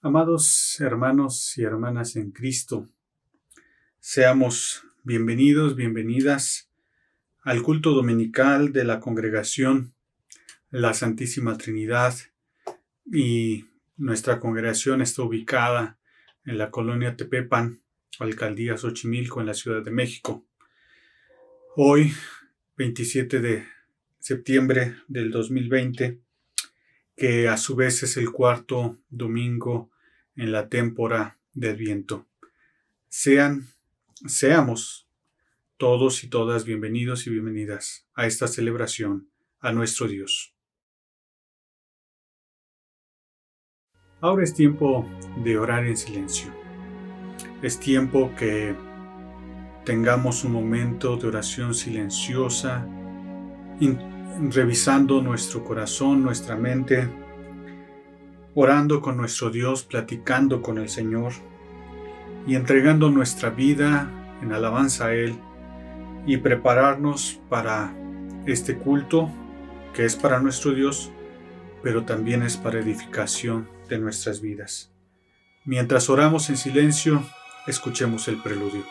Amados hermanos y hermanas en Cristo, seamos bienvenidos, bienvenidas al culto dominical de la Congregación La Santísima Trinidad, y nuestra congregación está ubicada en la colonia Tepepan, alcaldía Xochimilco, en la Ciudad de México. Hoy, 27 de septiembre del 2020, que a su vez es el cuarto domingo en la temporada de Adviento. Seamos todos y todas bienvenidos y bienvenidas a esta celebración a nuestro Dios. Ahora es tiempo de orar en silencio. Es tiempo que tengamos un momento de oración silenciosa, revisando nuestro corazón, nuestra mente, orando con nuestro Dios, platicando con el Señor y entregando nuestra vida en alabanza a Él, y prepararnos para este culto que es para nuestro Dios, pero también es para edificación de nuestras vidas. Mientras oramos en silencio, escuchemos el preludio.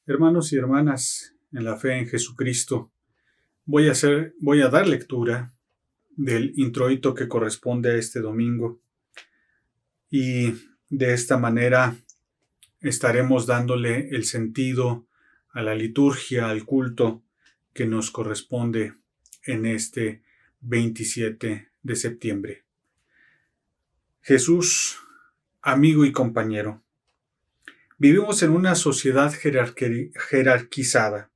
Hermanos y hermanas en la fe en Jesucristo, voy a dar lectura del introito que corresponde a este domingo, y de esta manera estaremos dándole el sentido a la liturgia, al culto que nos corresponde en este 27 de septiembre. Jesús, amigo y compañero. Vivimos en una sociedad jerarquizada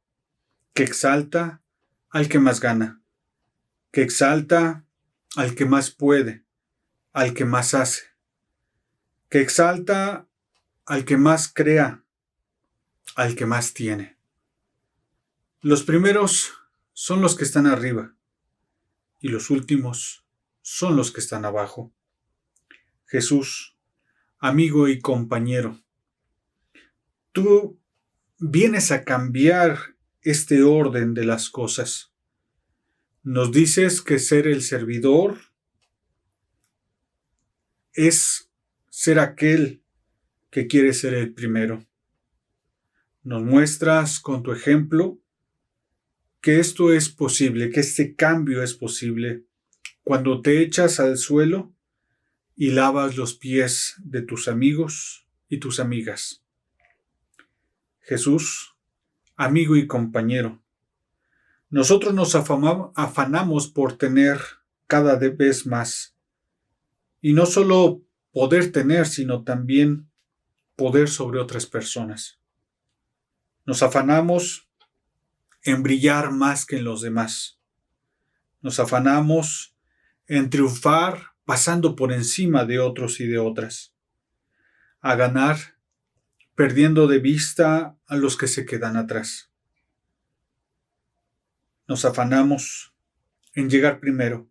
que exalta al que más gana, que exalta al que más puede, al que más hace, que exalta al que más crea, al que más tiene. Los primeros son los que están arriba y los últimos son los que están abajo. Jesús, amigo y compañero, tú vienes a cambiar este orden de las cosas. Nos dices que ser el servidor es ser aquel que quiere ser el primero. Nos muestras con tu ejemplo que esto es posible, que este cambio es posible cuando te echas al suelo y lavas los pies de tus amigos y tus amigas. Jesús, amigo y compañero, nosotros nos afanamos por tener cada vez más, y no solo poder tener, sino también poder sobre otras personas. Nos afanamos en brillar más que en los demás. Nos afanamos en triunfar pasando por encima de otros y de otras, a ganar perdiendo de vista a los que se quedan atrás. Nos afanamos en llegar primero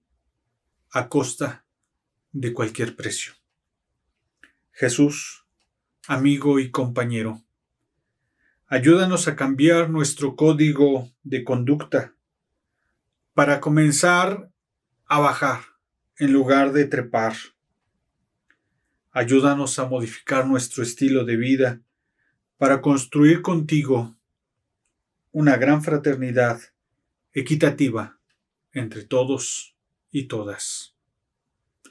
a costa de cualquier precio. Jesús, amigo y compañero, ayúdanos a cambiar nuestro código de conducta para comenzar a bajar en lugar de trepar. Ayúdanos a modificar nuestro estilo de vida para construir contigo una gran fraternidad equitativa entre todos y todas.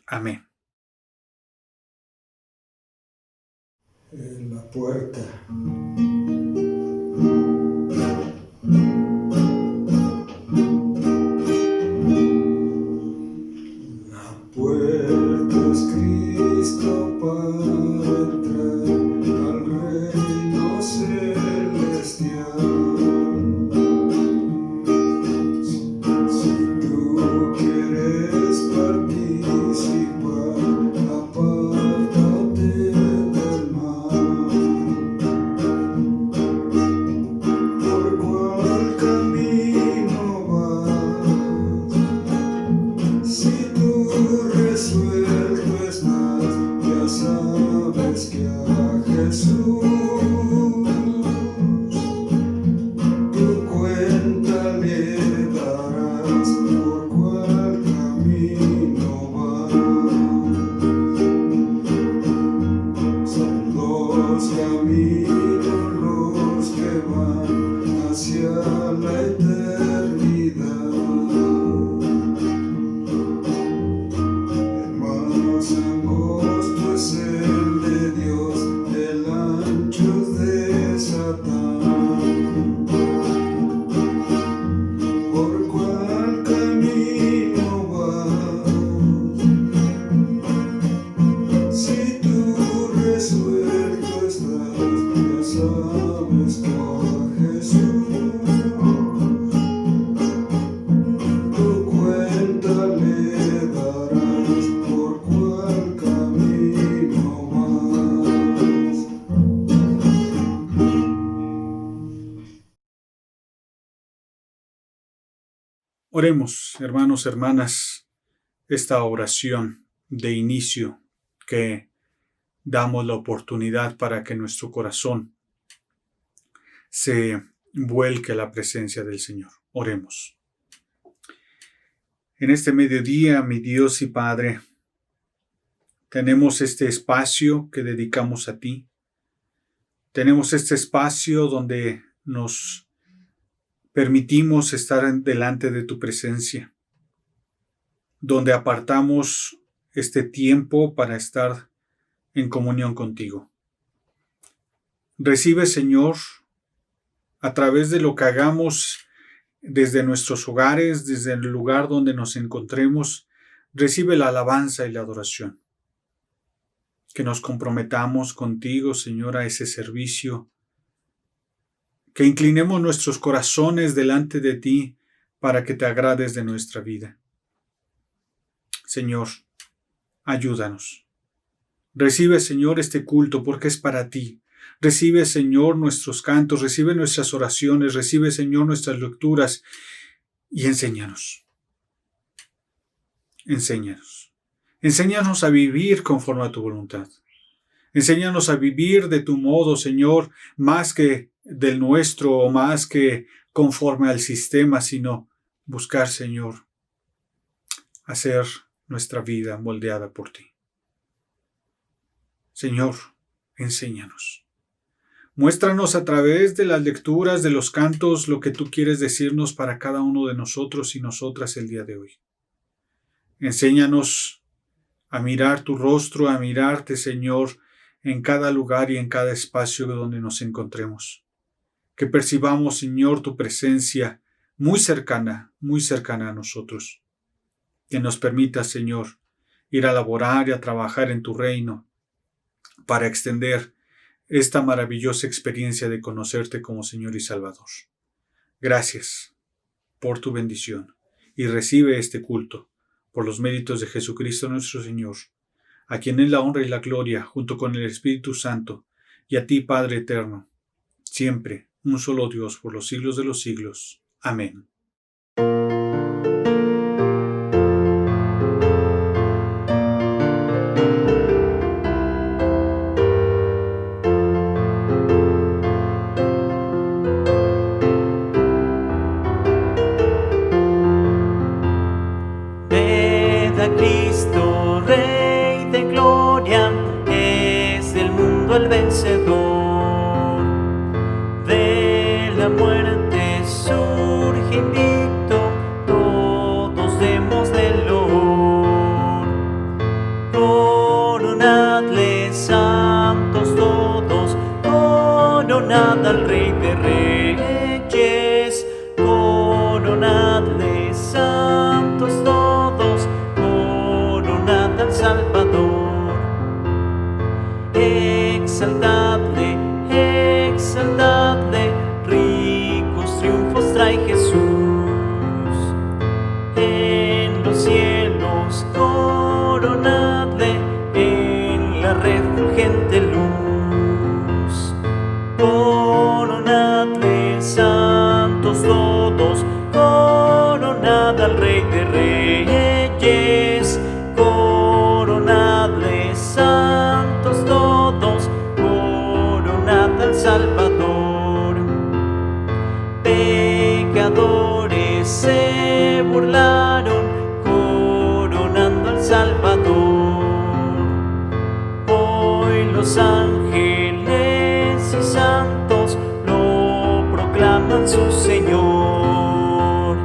Amén. En la puerta. La puerta es Cristo para entrar al reino celestial. Si tú quieres participar, apártate del mal. ¿Por cuál camino vas? Si tú resuelto estás, ya sabes que a Jesús tu cuenta le darás. ¿Por cuál camino vas? Son dos caminos los que van hacia la eternidad. El más angosto es el de Dios, el ancho es de Satán. ¿Por cuál camino vas? Si tú resuelto estás, ya sabes que a Jesús tu cuenta le darás. ¿Por cuál camino vas? Oremos, hermanos, hermanas, esta oración de inicio que damos la oportunidad para que nuestro corazón se vuelque a la presencia del Señor. Oremos. En este mediodía, mi Dios y Padre, tenemos este espacio que dedicamos a ti. Tenemos este espacio donde nos permitimos estar delante de tu presencia, donde apartamos este tiempo para estar en comunión contigo. Recibe, Señor, a través de lo que hagamos desde nuestros hogares, desde el lugar donde nos encontremos, recibe la alabanza y la adoración. Que nos comprometamos contigo, Señor, a ese servicio. Que inclinemos nuestros corazones delante de ti para que te agrades de nuestra vida. Señor, ayúdanos. Recibe, Señor, este culto porque es para ti. Recibe, Señor, nuestros cantos, recibe nuestras oraciones, recibe, Señor, nuestras lecturas y enséñanos. Enséñanos. Enséñanos a vivir conforme a tu voluntad. Enséñanos a vivir de tu modo, Señor, más que del nuestro o más que conforme al sistema, sino buscar, Señor, hacer nuestra vida moldeada por ti. Señor, enséñanos. Muéstranos a través de las lecturas, de los cantos, lo que tú quieres decirnos para cada uno de nosotros y nosotras el día de hoy. Enséñanos a mirar tu rostro, a mirarte, Señor, en cada lugar y en cada espacio donde nos encontremos. Que percibamos, Señor, tu presencia muy cercana a nosotros. Que nos permita, Señor, ir a laborar y a trabajar en tu reino para extender esta maravillosa experiencia de conocerte como Señor y Salvador. Gracias por tu bendición y recibe este culto por los méritos de Jesucristo nuestro Señor, a quien es la honra y la gloria junto con el Espíritu Santo, y a ti, Padre eterno, siempre un solo Dios por los siglos de los siglos. Amén. Cristo, Rey de gloria, es del mundo el vencedor. De la muerte surge invicto, todos demos del loor. Coronadle, santos todos, coronad al Rey de reyes. Coronadle, santos todos, al Salvador. Exaltadle, exaltadle, ricos triunfos trae Jesús. En los cielos coronadle, en la refulgente luz. Coronadle, santos todos, coronad al Rey de reyes. Coronadle, santos todos, coronad al Salvador. Pecadores se burlaron, coronando al Salvador. Hoy los ángeles y santos lo proclaman su Señor.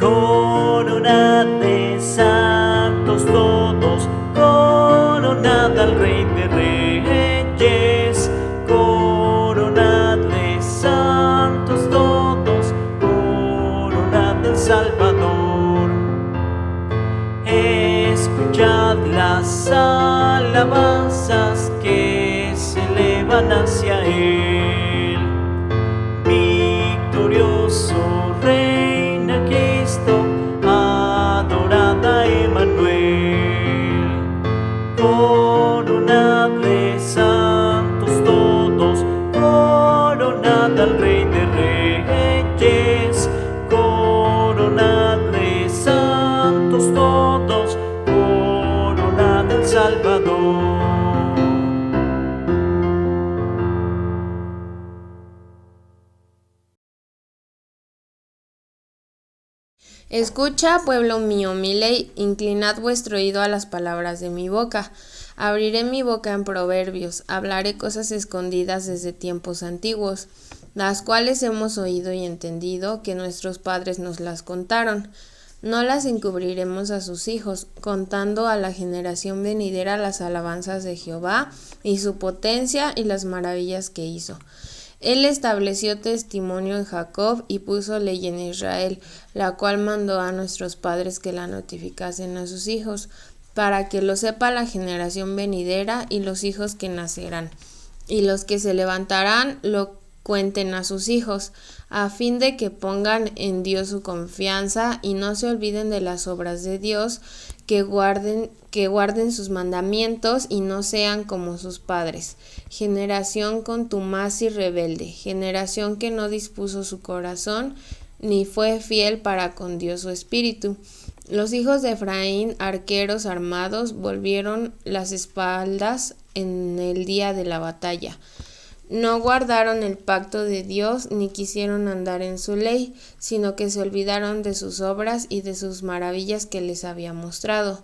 Coronadle, santos todos, coronad al Rey de reyes. Coronadle, santos todos, coronad al Salvador. Escuchad las alabanzas que se elevan hacia Él. Victorioso reina Cristo, adorad a Emmanuel. Coronadle, santos todos, coronad al Rey de reyes. Coronadle, santos todos, coronad al Salvador. Escucha, pueblo mío, mi ley, inclinad vuestro oído a las palabras de mi boca. Abriré mi boca en proverbios, hablaré cosas escondidas desde tiempos antiguos, las cuales hemos oído y entendido, que nuestros padres nos las contaron. No las encubriremos a sus hijos, contando a la generación venidera las alabanzas de Jehová y su potencia y las maravillas que hizo. Él estableció testimonio en Jacob y puso ley en Israel, la cual mandó a nuestros padres que la notificasen a sus hijos, para que lo sepa la generación venidera y los hijos que nacerán, y los que se levantarán lo cuenten a sus hijos, a fin de que pongan en Dios su confianza y no se olviden de las obras de Dios, que guarden sus mandamientos y no sean como sus padres, generación contumaz y rebelde, generación que no dispuso su corazón, ni fue fiel para con Dios su espíritu. Los hijos de Efraín, arqueros armados, volvieron las espaldas en el día de la batalla. No guardaron el pacto de Dios ni quisieron andar en su ley, sino que se olvidaron de sus obras y de sus maravillas que les había mostrado.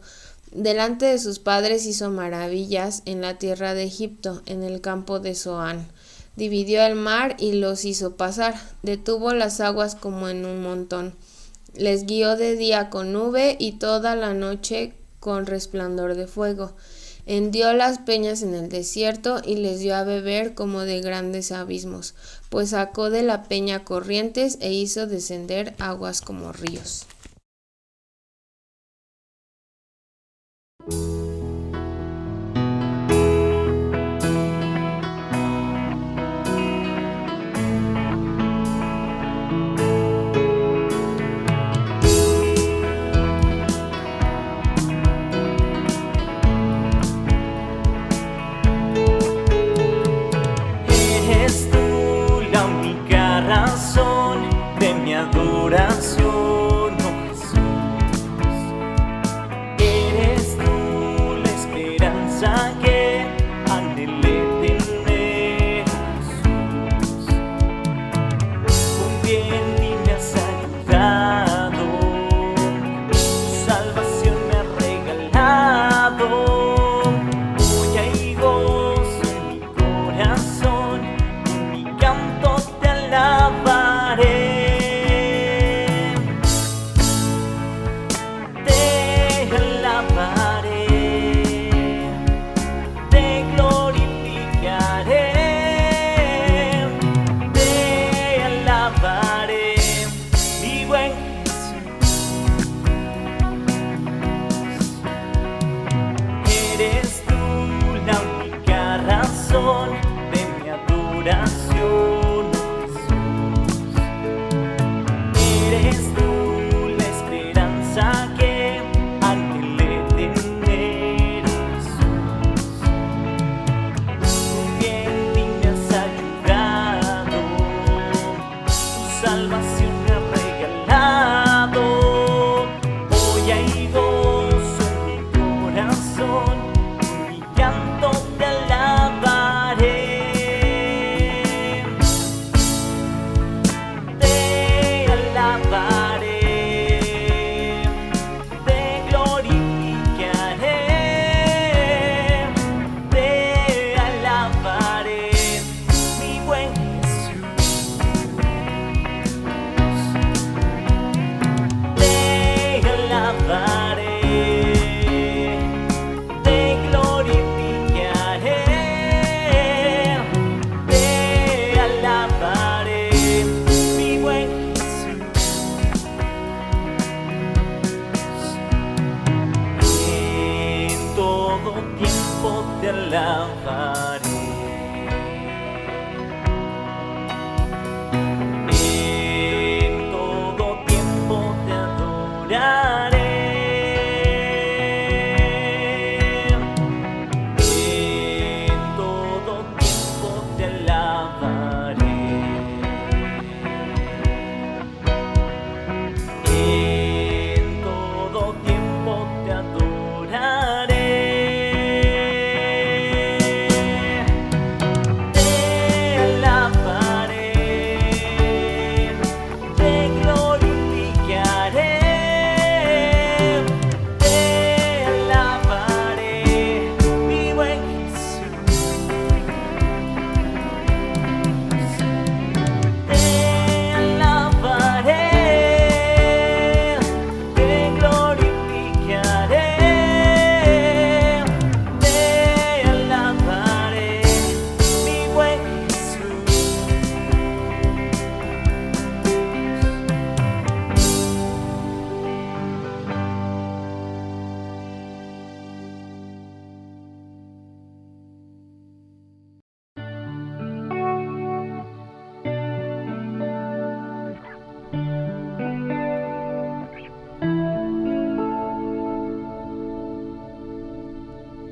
Delante de sus padres hizo maravillas en la tierra de Egipto, en el campo de Zoán. Dividió el mar y los hizo pasar, detuvo las aguas como en un montón. Les guió de día con nube y toda la noche con resplandor de fuego. Hendió las peñas en el desierto y les dio a beber como de grandes abismos, pues sacó de la peña corrientes e hizo descender aguas como ríos. Eres tú la única razón de mi adoración, oh Jesús. Eres tú la esperanza que anhelé tener, Jesús. Confío en ti, me has ayudado, tu salvación me ha regalado. Hoy hay gozo en mi corazón, con mi canto te alabaré. Te alabaré, te glorificaré, te alabaré, mi buen Jesús. Eres tú la única razón de mi adoración, oh Jesús. Eres tú la esperanza que anhelé tener, Jesús. Confío en ti, me has ayudado, tu salvación me ha regalado.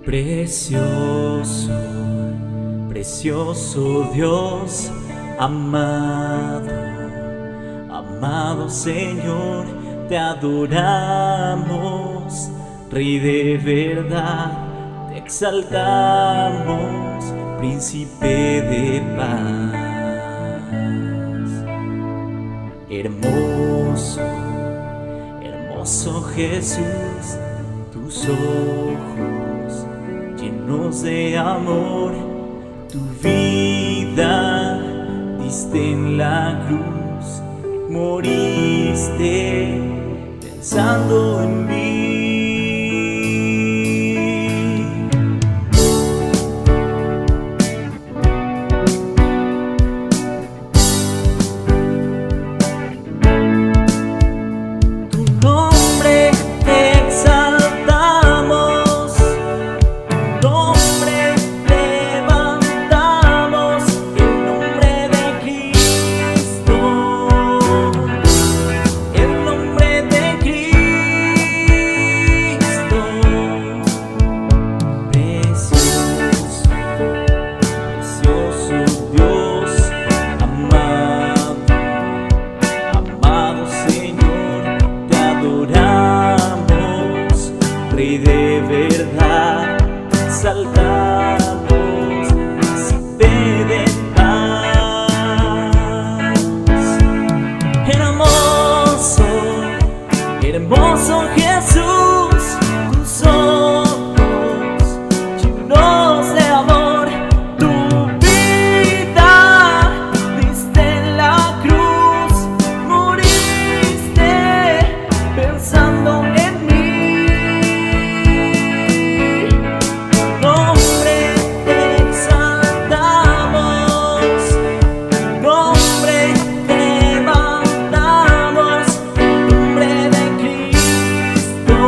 Precioso, precioso Dios amado, amado Señor, te adoramos, Rey de verdad, te exaltamos, Príncipe de paz. Hermoso, hermoso Jesús, tus ojos llenos de amor, tu vida diste en la cruz, moriste pensando en mí. Tu nombre exaltamos, tu nombre levantamos, el nombre de Cristo, el nombre de Cristo. Precioso, precioso Dios amado, amado Señor, te adoramos, Rey de verdad, te exaltamos, Príncipe de paz. Hermoso, hermoso Jesús, tus ojos llenos de amor, tu vida diste en la cruz, moriste pensando en mí. Tu nombre exaltamos, tu nombre levantamos, el nombre de Cristo,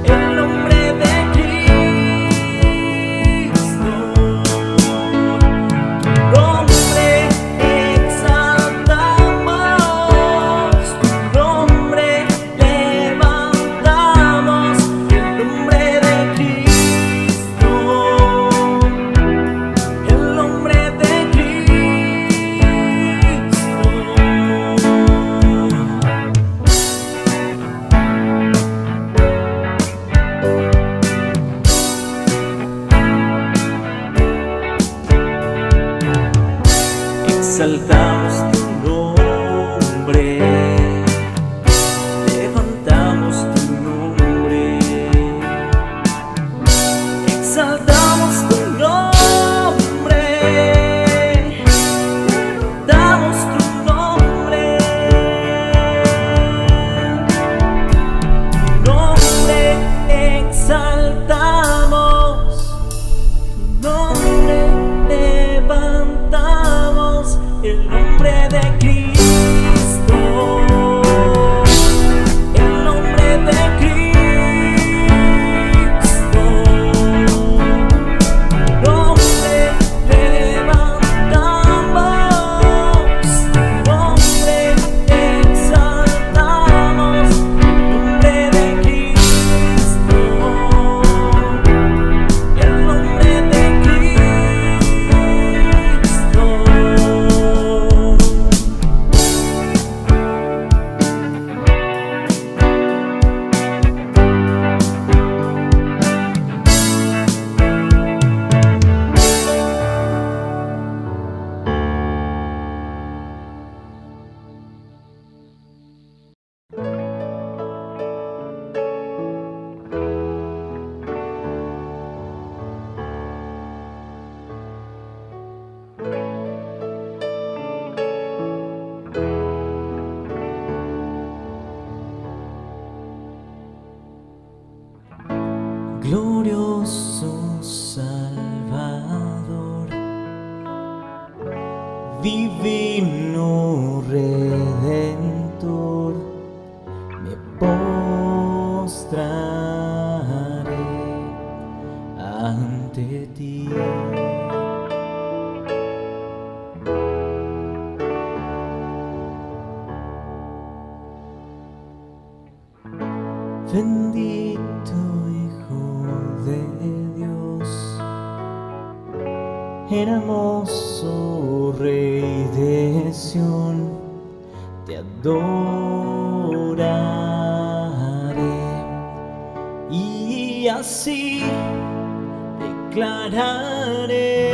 el nombre de Cristo. Tu nombre exaltamos, tu nombre levantamos, el nombre de Cristo, el nombre de Cristo. Exaltamos tu nombre, levantamos tu nombre, exaltamos tu nombre, levantamos tu nombre, tu nombre exaltamos, tu nombre levantamos, el nombre de Cristo, el nombre de Cristo, nombre levantamos, nombre exaltamos, nombre de Cristo, el nombre de Cristo. Glorioso Salvador, divino Redentor, me postraré ante ti. Bendito Hijo de Dios, hermoso Rey de Sión, te adoraré y así declararé: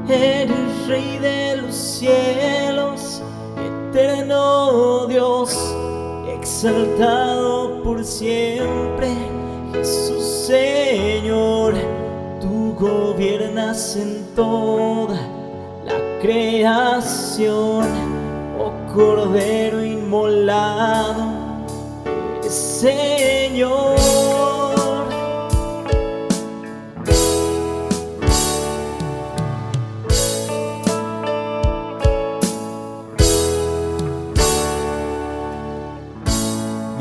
eres Rey de los cielos, eterno Dios, exaltado por siempre, Jesús Señor. Tú gobiernas en toda la creación, oh Cordero inmolado, eres Señor.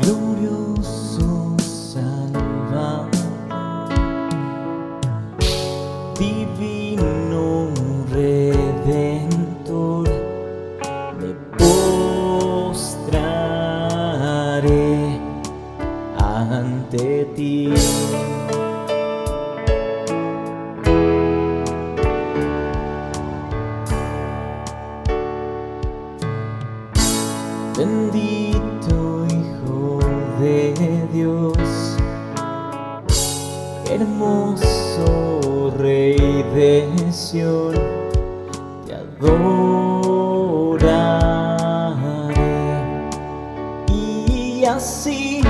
Glorioso Salvador, divino Redentor, me postraré ante ti. Bendito Hijo de Dios, hermoso Rey de Sión, te adoraré y así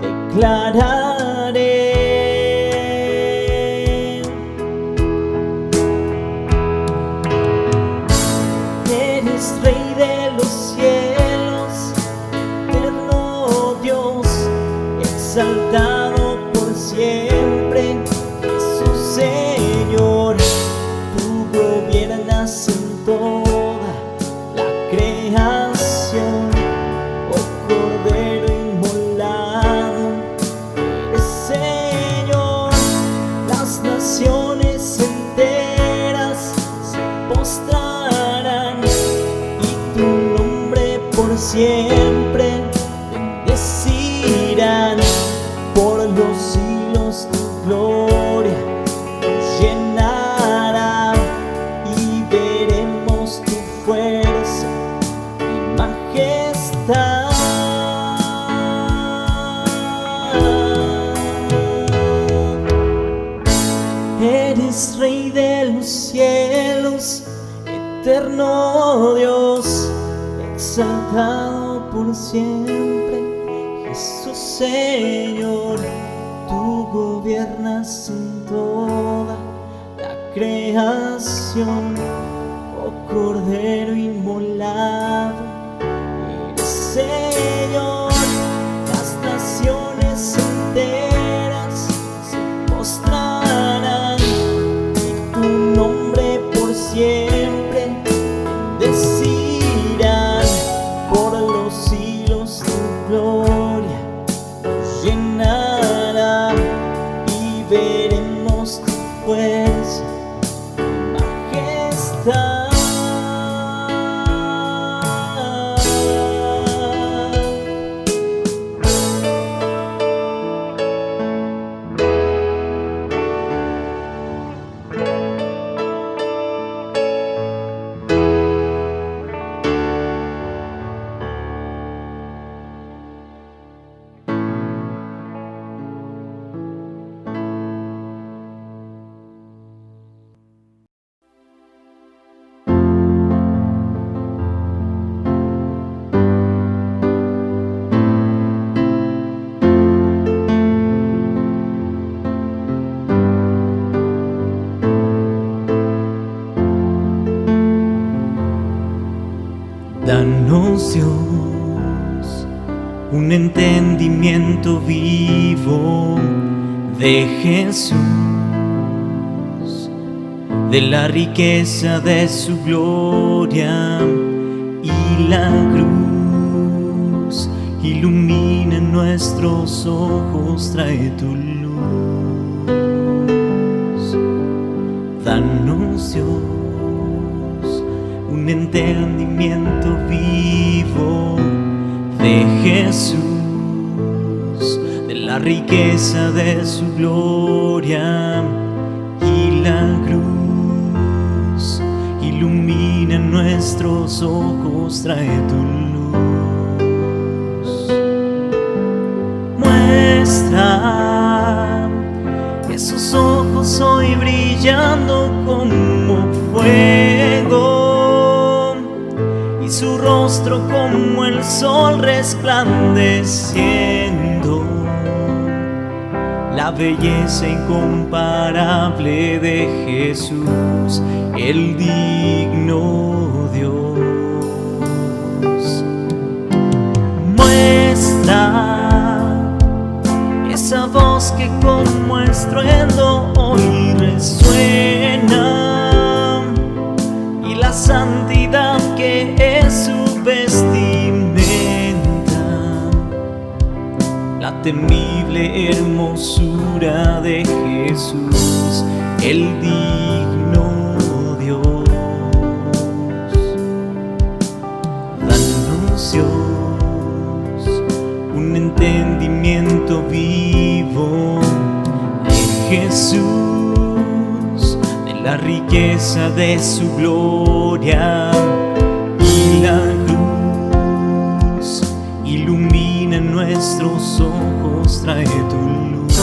declararé: eres Rey de los cielos, eterno Dios, exaltado por siempre, Jesús Señor. Tú gobiernas en toda la creación, oh Cordero inmolado, eres Señor. Las naciones enteras se postrarán y tu nombre por siempre bendecirán. Por los siglos tu gloria nos llenará y veremos tu fuerza y majestad. Eres Rey de los cielos, eterno Dios, exaltado por siempre, Jesús Señor. Tú gobiernas en toda la creación, oh Cordero inmolado, eres Señor. Las naciones enteras se postrarán y tu nombre por siempre bendecirán. Por los siglos tu gloria nos llenará y veremos tu fuerza y majestad. Danos Dios un entendimiento vivo de Jesús, de la riqueza de su gloria y la cruz. Ilumina nuestros ojos, trae tu luz. Danos Dios un entendimiento vivo de Jesús, la riqueza de su gloria y la cruz. Ilumina nuestros ojos, trae tu luz. Muestra esos ojos hoy brillando como fuego, y su rostro como el sol resplandeciendo. La belleza incomparable de Jesús, el digno Dios. Muestra esa voz que como estruendo hoy resuena, y la santidad que es su vestimenta, la temible hermosura de Jesús, el digno Dios. Danos Dios un entendimiento vivo en Jesús, de la riqueza de su gloria y la cruz. Ilumina nuestros ojos, trae tu luz.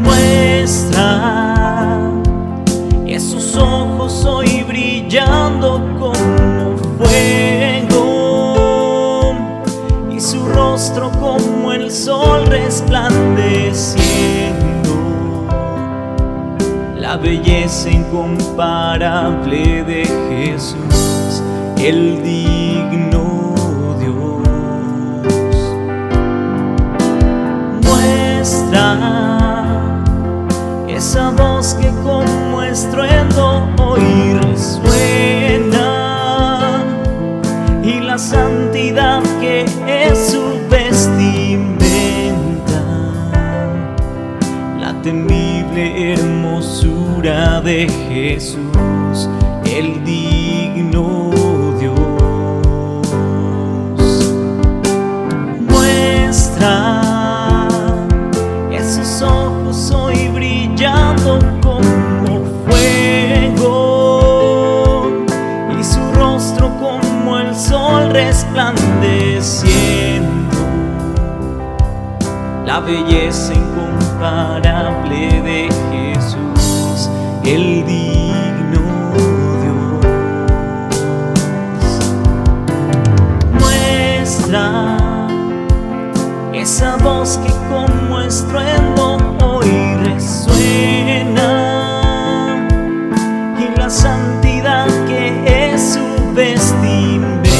Muestra esos ojos hoy brillando como fuego, y su rostro como el sol resplandeciendo. La belleza incomparable de Jesús, el digno Dios. Muestra esa voz que como estruendo hoy resuena, y la santidad que es su vestimenta, la temible hermosura de Jesús, el digno Dios. Muestra esos ojos hoy brillando como fuego, y su rostro como el sol resplandeciendo. La belleza incomparable de Jesús, el digno Dios. Muestra esa voz que como estruendo hoy resuena, y la santidad que es su vestimenta,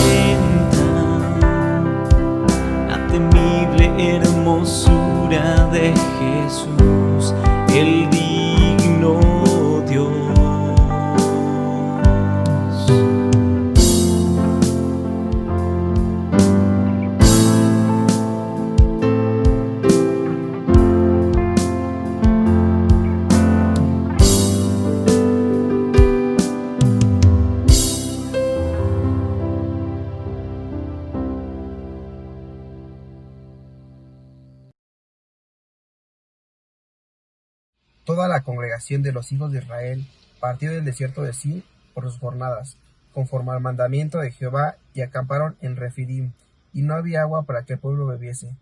la temible hermosura de Jesús, el digno Dios. Toda la congregación de los hijos de Israel partió del desierto de Sin por sus jornadas, conforme al mandamiento de Jehová, y acamparon en Refidim, y no había agua para que el pueblo bebiese.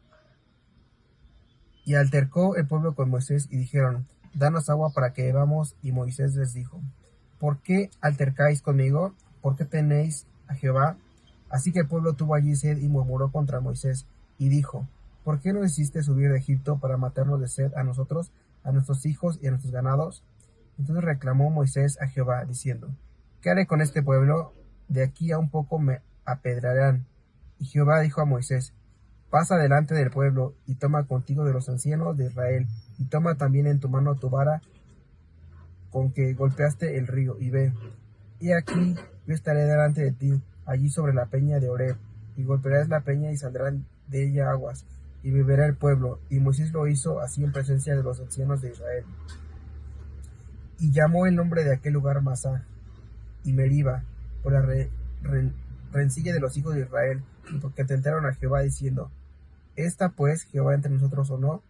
Y altercó el pueblo con Moisés, y dijeron: danos agua para que bebamos. Y Moisés les dijo: ¿por qué altercáis conmigo? ¿Por qué tenéis a Jehová? Así que el pueblo tuvo allí sed, y murmuró contra Moisés, y dijo: ¿por qué nos hiciste subir de Egipto para matarnos de sed a nosotros, a nuestros hijos y a nuestros ganados? Entonces reclamó Moisés a Jehová, diciendo: ¿qué haré con este pueblo? De aquí a un poco me apedrearán. Y Jehová dijo a Moisés: pasa delante del pueblo, y toma contigo de los ancianos de Israel, y toma también en tu mano tu vara con que golpeaste el río, y ve. Y aquí yo estaré delante de ti, allí sobre la peña de Horeb, y golpearás la peña, y saldrán de ella aguas, y beberá el pueblo. Y Moisés lo hizo así en presencia de los ancianos de Israel. Y llamó el nombre de aquel lugar Masah y Meriba, por la rencilla de los hijos de Israel, y porque tentaron a Jehová diciendo: ¿Está pues Jehová entre nosotros o no?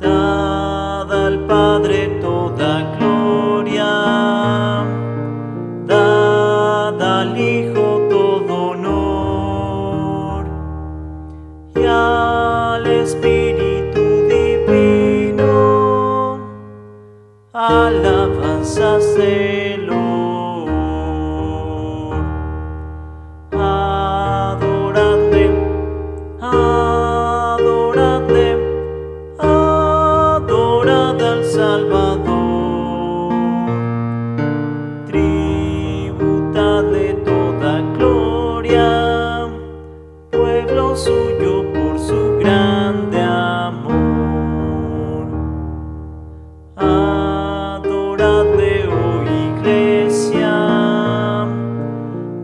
Dad al Padre toda gloria, dad al Hijo todo honor, y al Espíritu Divino alabanzas del Lord. Adoradle, adoradle, adorad al Salvador. Tributadle toda gloria, pueblo suyo por su grande amor. Adoradle, oh Iglesia,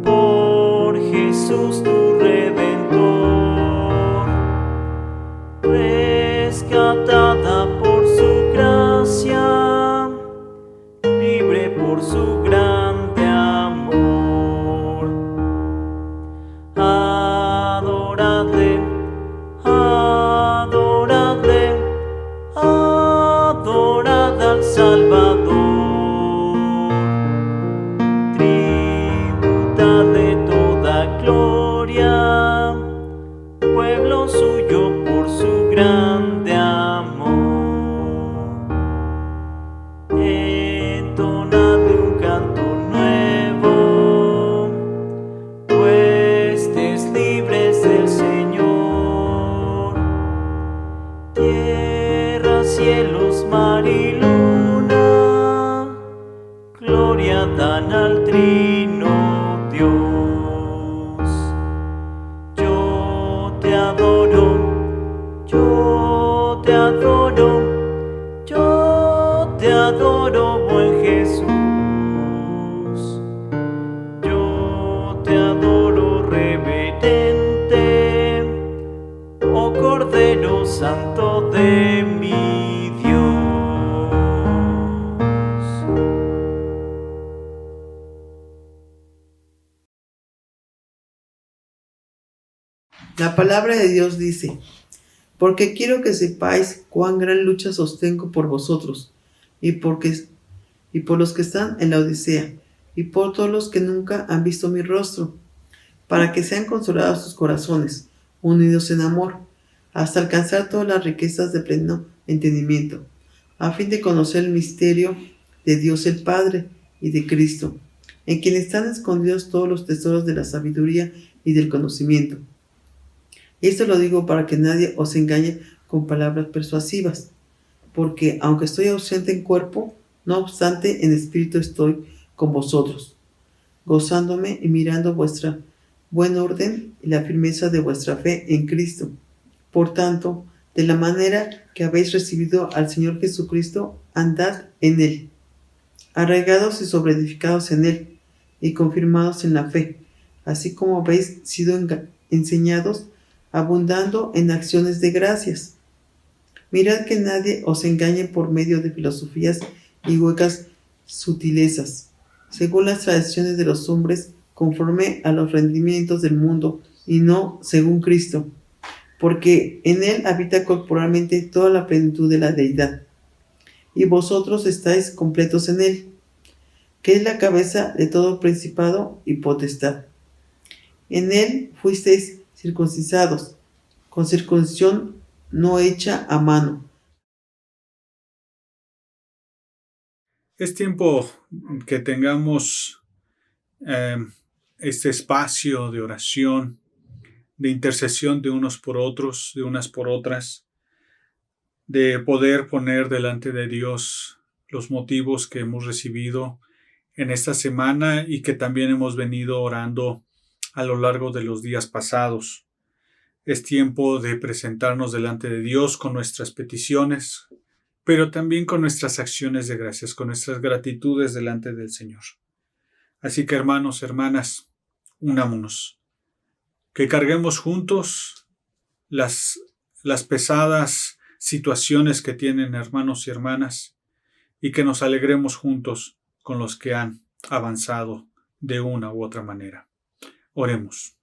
por Jesús tu Redentor, rescatada por su gracia, libre por su grande amor. Adoradle, adoradle, adorad al Salvador. Tributadle toda gloria, pueblo suyo por su grande amor. Entonadle un canto nuevo, huestes libres del Señor. Tierra, cielos, mar y luna, gloria dan al Trino Dios. Yo te adoro, yo te adoro, yo te adoro, buen Jesús. Yo te adoro, reverente, oh Cordero Santo de mi Dios. La palabra de Dios dice: porque quiero que sepáis cuán gran lucha sostengo por vosotros, y por los que están en la Odisea, y por todos los que nunca han visto mi rostro, para que sean consolados sus corazones, unidos en amor, hasta alcanzar todas las riquezas de pleno entendimiento, a fin de conocer el misterio de Dios el Padre y de Cristo, en quien están escondidos todos los tesoros de la sabiduría y del conocimiento. Esto lo digo para que nadie os engañe con palabras persuasivas, porque aunque estoy ausente en cuerpo, no obstante en espíritu estoy con vosotros, gozándome y mirando vuestra buen orden y la firmeza de vuestra fe en Cristo. Por tanto, de la manera que habéis recibido al Señor Jesucristo, andad en Él, arraigados y sobreedificados en Él, y confirmados en la fe, así como habéis sido enseñados, abundando en acciones de gracias. Mirad que nadie os engañe por medio de filosofías y huecas sutilezas, según las tradiciones de los hombres, conforme a los rendimientos del mundo, y no según Cristo, porque en Él habita corporalmente toda la plenitud de la deidad, y vosotros estáis completos en Él, que es la cabeza de todo principado y potestad. En Él fuisteis circuncidados, con circuncisión no hecha a mano. Es tiempo que tengamos este espacio de oración, de intercesión de unos por otros, de unas por otras, de poder poner delante de Dios los motivos que hemos recibido en esta semana y que también hemos venido orando a lo largo de los días pasados. Es tiempo de presentarnos delante de Dios con nuestras peticiones, pero también con nuestras acciones de gracias, con nuestras gratitudes delante del Señor. Así que, hermanos, hermanas, unámonos, que carguemos juntos las pesadas situaciones que tienen hermanos y hermanas, y que nos alegremos juntos con los que han avanzado de una u otra manera. Oremos.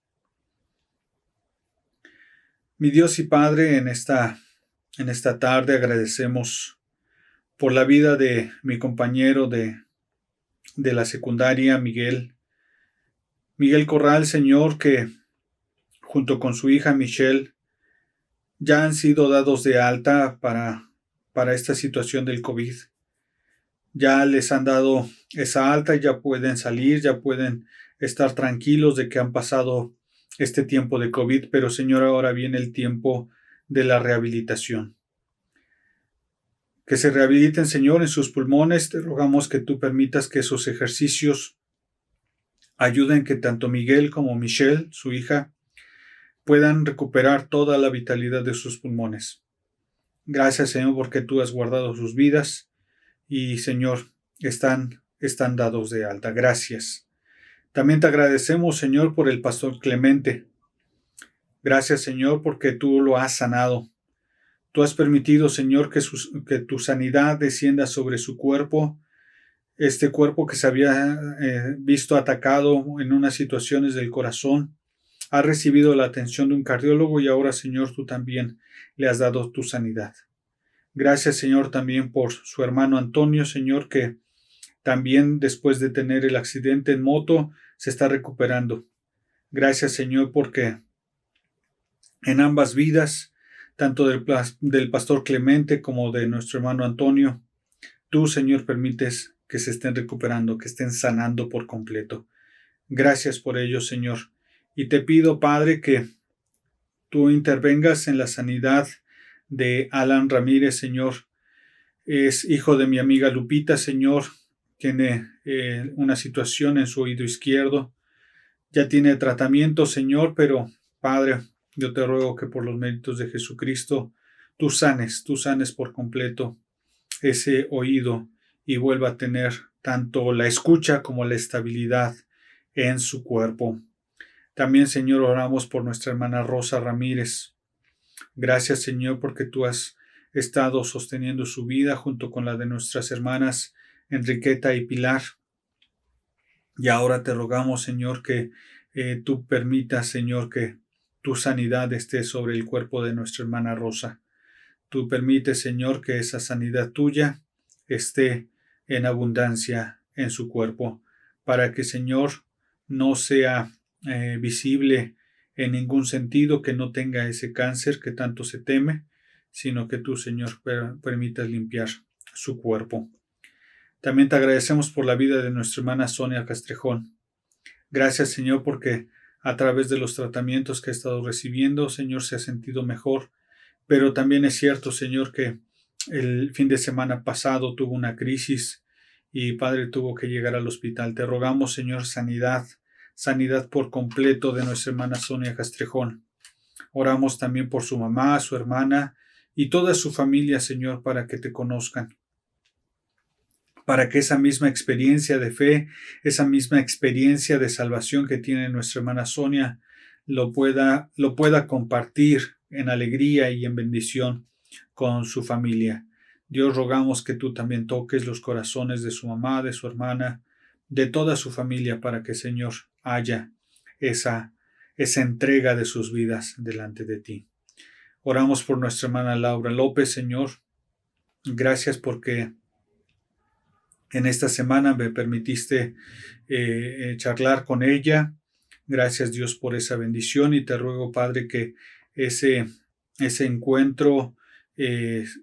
Mi Dios y Padre, en esta tarde agradecemos por la vida de mi compañero de la secundaria, Miguel Corral, Señor, que junto con su hija Michelle ya han sido dados de alta para esta situación del COVID. Ya les han dado esa alta y ya pueden salir, ya pueden estar tranquilos de que han pasado este tiempo de COVID, pero Señor, ahora viene el tiempo de la rehabilitación. Que se rehabiliten, Señor, en sus pulmones. Te rogamos que tú permitas que esos ejercicios ayuden que tanto Miguel como Michelle, su hija, puedan recuperar toda la vitalidad de sus pulmones. Gracias, Señor, porque tú has guardado sus vidas y, Señor, están dados de alta. Gracias. También te agradecemos, Señor, por el pastor Clemente. Gracias, Señor, porque tú lo has sanado. Tú has permitido, Señor, que tu sanidad descienda sobre su cuerpo, este cuerpo que se había visto atacado en unas situaciones del corazón. Ha recibido la atención de un cardiólogo y ahora, Señor, tú también le has dado tu sanidad. Gracias, Señor, también por su hermano Antonio, Señor, que también después de tener el accidente en moto se está recuperando. Gracias, Señor, porque en ambas vidas, tanto del pastor Clemente como de nuestro hermano Antonio, tú, Señor, permites que se estén recuperando, que estén sanando por completo. Gracias por ello, Señor. Y te pido, Padre, que tú intervengas en la sanidad de Alan Ramírez, Señor. Es hijo de mi amiga Lupita, Señor. Tiene una situación en su oído izquierdo. Ya tiene tratamiento, Señor, pero, Padre, yo te ruego que por los méritos de Jesucristo tú sanes por completo ese oído y vuelva a tener tanto la escucha como la estabilidad en su cuerpo. También, Señor, oramos por nuestra hermana Rosa Ramírez. Gracias, Señor, porque tú has estado sosteniendo su vida junto con la de nuestras hermanas Enriqueta y Pilar. Y ahora te rogamos, Señor, que tú permitas, Señor, que tu sanidad esté sobre el cuerpo de nuestra hermana Rosa. Tú permites, Señor, que esa sanidad tuya esté en abundancia en su cuerpo, para que, Señor, no sea visible en ningún sentido, que no tenga ese cáncer que tanto se teme, sino que tú, Señor, permitas limpiar su cuerpo. También te agradecemos por la vida de nuestra hermana Sonia Castrejón. Gracias, Señor, porque a través de los tratamientos que ha estado recibiendo, Señor, se ha sentido mejor. Pero también es cierto, Señor, que el fin de semana pasado tuvo una crisis y, Padre, tuvo que llegar al hospital. Te rogamos, Señor, sanidad por completo de nuestra hermana Sonia Castrejón. Oramos también por su mamá, su hermana y toda su familia, Señor, para que te conozcan. Para que esa misma experiencia de fe, esa misma experiencia de salvación que tiene nuestra hermana Sonia, lo pueda compartir en alegría y en bendición con su familia. Dios, rogamos que tú también toques los corazones de su mamá, de su hermana, de toda su familia, para que, Señor, haya esa entrega de sus vidas delante de ti. Oramos por nuestra hermana Laura López, Señor. Gracias porque en esta semana me permitiste charlar con ella. Gracias, Dios, por esa bendición, y te ruego, Padre, que ese encuentro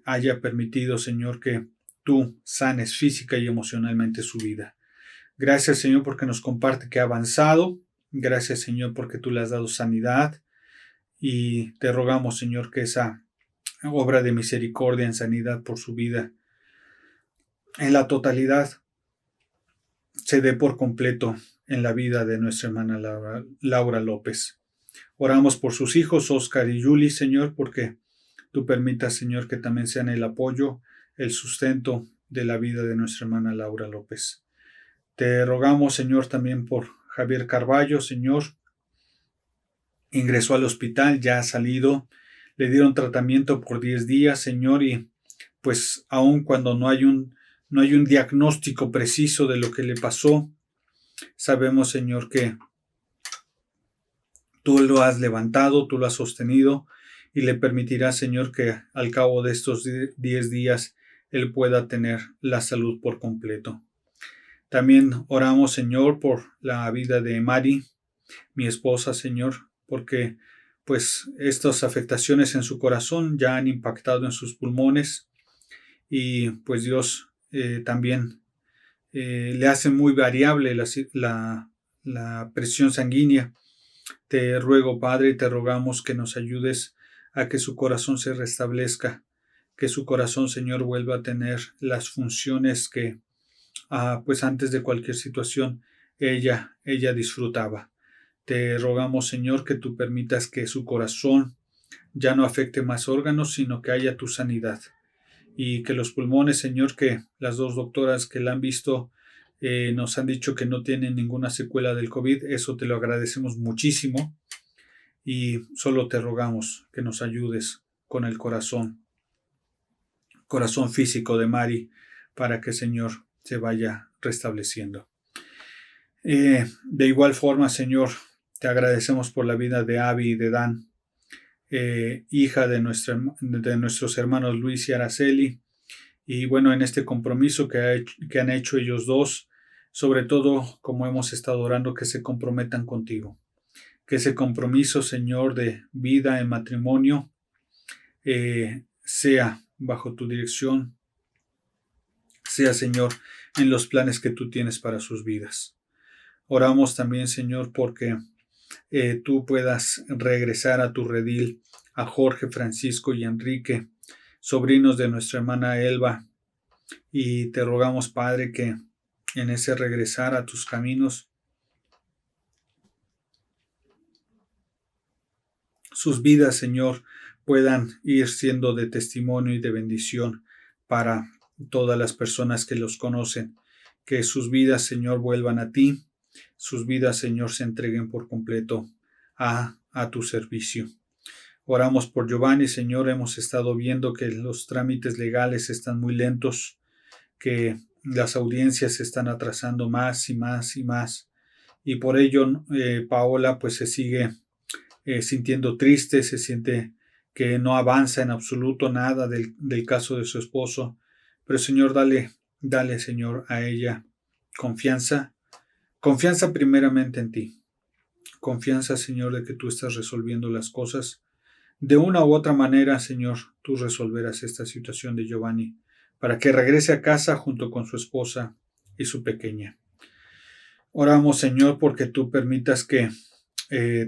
haya permitido, Señor, que tú sanes física y emocionalmente su vida. Gracias, Señor, porque nos comparte que ha avanzado. Gracias, Señor, porque tú le has dado sanidad, y te rogamos, Señor, que esa obra de misericordia en sanidad por su vida en la totalidad se dé por completo en la vida de nuestra hermana Laura López. Oramos por sus hijos, Oscar y Yuli, Señor, porque tú permitas, Señor, que también sean el apoyo, el sustento de la vida de nuestra hermana Laura López. Te rogamos, Señor, también por Javier Carballo, Señor. Ingresó al hospital, ya ha salido. le dieron tratamiento por 10 días, Señor, y pues aun cuando no hay un diagnóstico preciso de lo que le pasó, sabemos, Señor, que tú lo has levantado, tú lo has sostenido y le permitirás, Señor, que al cabo de estos 10 días él pueda tener la salud por completo. También oramos, Señor, por la vida de Mari, mi esposa, Señor, porque pues estas afectaciones en su corazón ya han impactado en sus pulmones y pues Dios también le hace muy variable la presión sanguínea. Te ruego, Padre, y te rogamos que nos ayudes a que su corazón se restablezca, que su corazón, Señor, vuelva a tener las funciones que pues antes de cualquier situación ella disfrutaba. Te rogamos, Señor, que tú permitas que su corazón ya no afecte más órganos, sino que haya tu sanidad. Y que los pulmones, Señor, que las 2 doctoras que la han visto nos han dicho que no tienen ninguna secuela del COVID. Eso te lo agradecemos muchísimo. Y solo te rogamos que nos ayudes con el corazón físico de Mari, para que, Señor, se vaya restableciendo. De igual forma, Señor, te agradecemos por la vida de Abby y de Dan, hija de nuestros hermanos Luis y Araceli, y bueno, en este compromiso que han hecho ellos dos, sobre todo como hemos estado orando, que se comprometan contigo, que ese compromiso, Señor, de vida en matrimonio sea bajo tu dirección, sea, Señor, en los planes que tú tienes para sus vidas. Oramos también, Señor, porque tú puedas regresar a tu redil a Jorge, Francisco y Enrique, sobrinos de nuestra hermana Elba, y te rogamos, Padre, que en ese regresar a tus caminos, sus vidas, Señor, puedan ir siendo de testimonio y de bendición para todas las personas que los conocen, que sus vidas, Señor, vuelvan a ti, sus vidas, Señor, se entreguen por completo a tu servicio. Oramos por Giovanni, Señor, hemos estado viendo que los trámites legales están muy lentos, que las audiencias se están atrasando más y más y más, y por ello Paola pues se sigue sintiendo triste, se siente que no avanza en absoluto nada del caso de su esposo, pero Señor, dale, Señor, a ella confianza primeramente en ti, confianza, Señor, de que tú estás resolviendo las cosas. De una u otra manera, Señor, tú resolverás esta situación de Giovanni para que regrese a casa junto con su esposa y su pequeña. Oramos, Señor, porque tú permitas que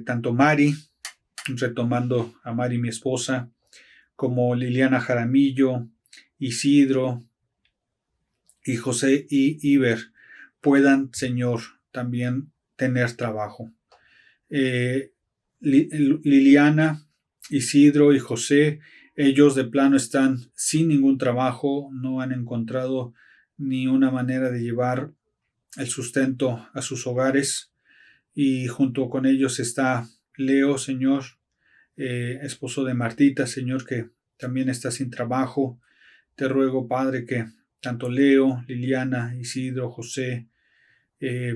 tanto Mari, retomando a Mari, mi esposa, como Liliana Jaramillo, Isidro y José y Iber puedan, Señor, también tener trabajo. Liliana, Isidro y José, ellos de plano están sin ningún trabajo, no han encontrado ni una manera de llevar el sustento a sus hogares, y junto con ellos está Leo, Señor, esposo de Martita, Señor, que también está sin trabajo. Te ruego, Padre, que tanto Leo, Liliana, Isidro, José,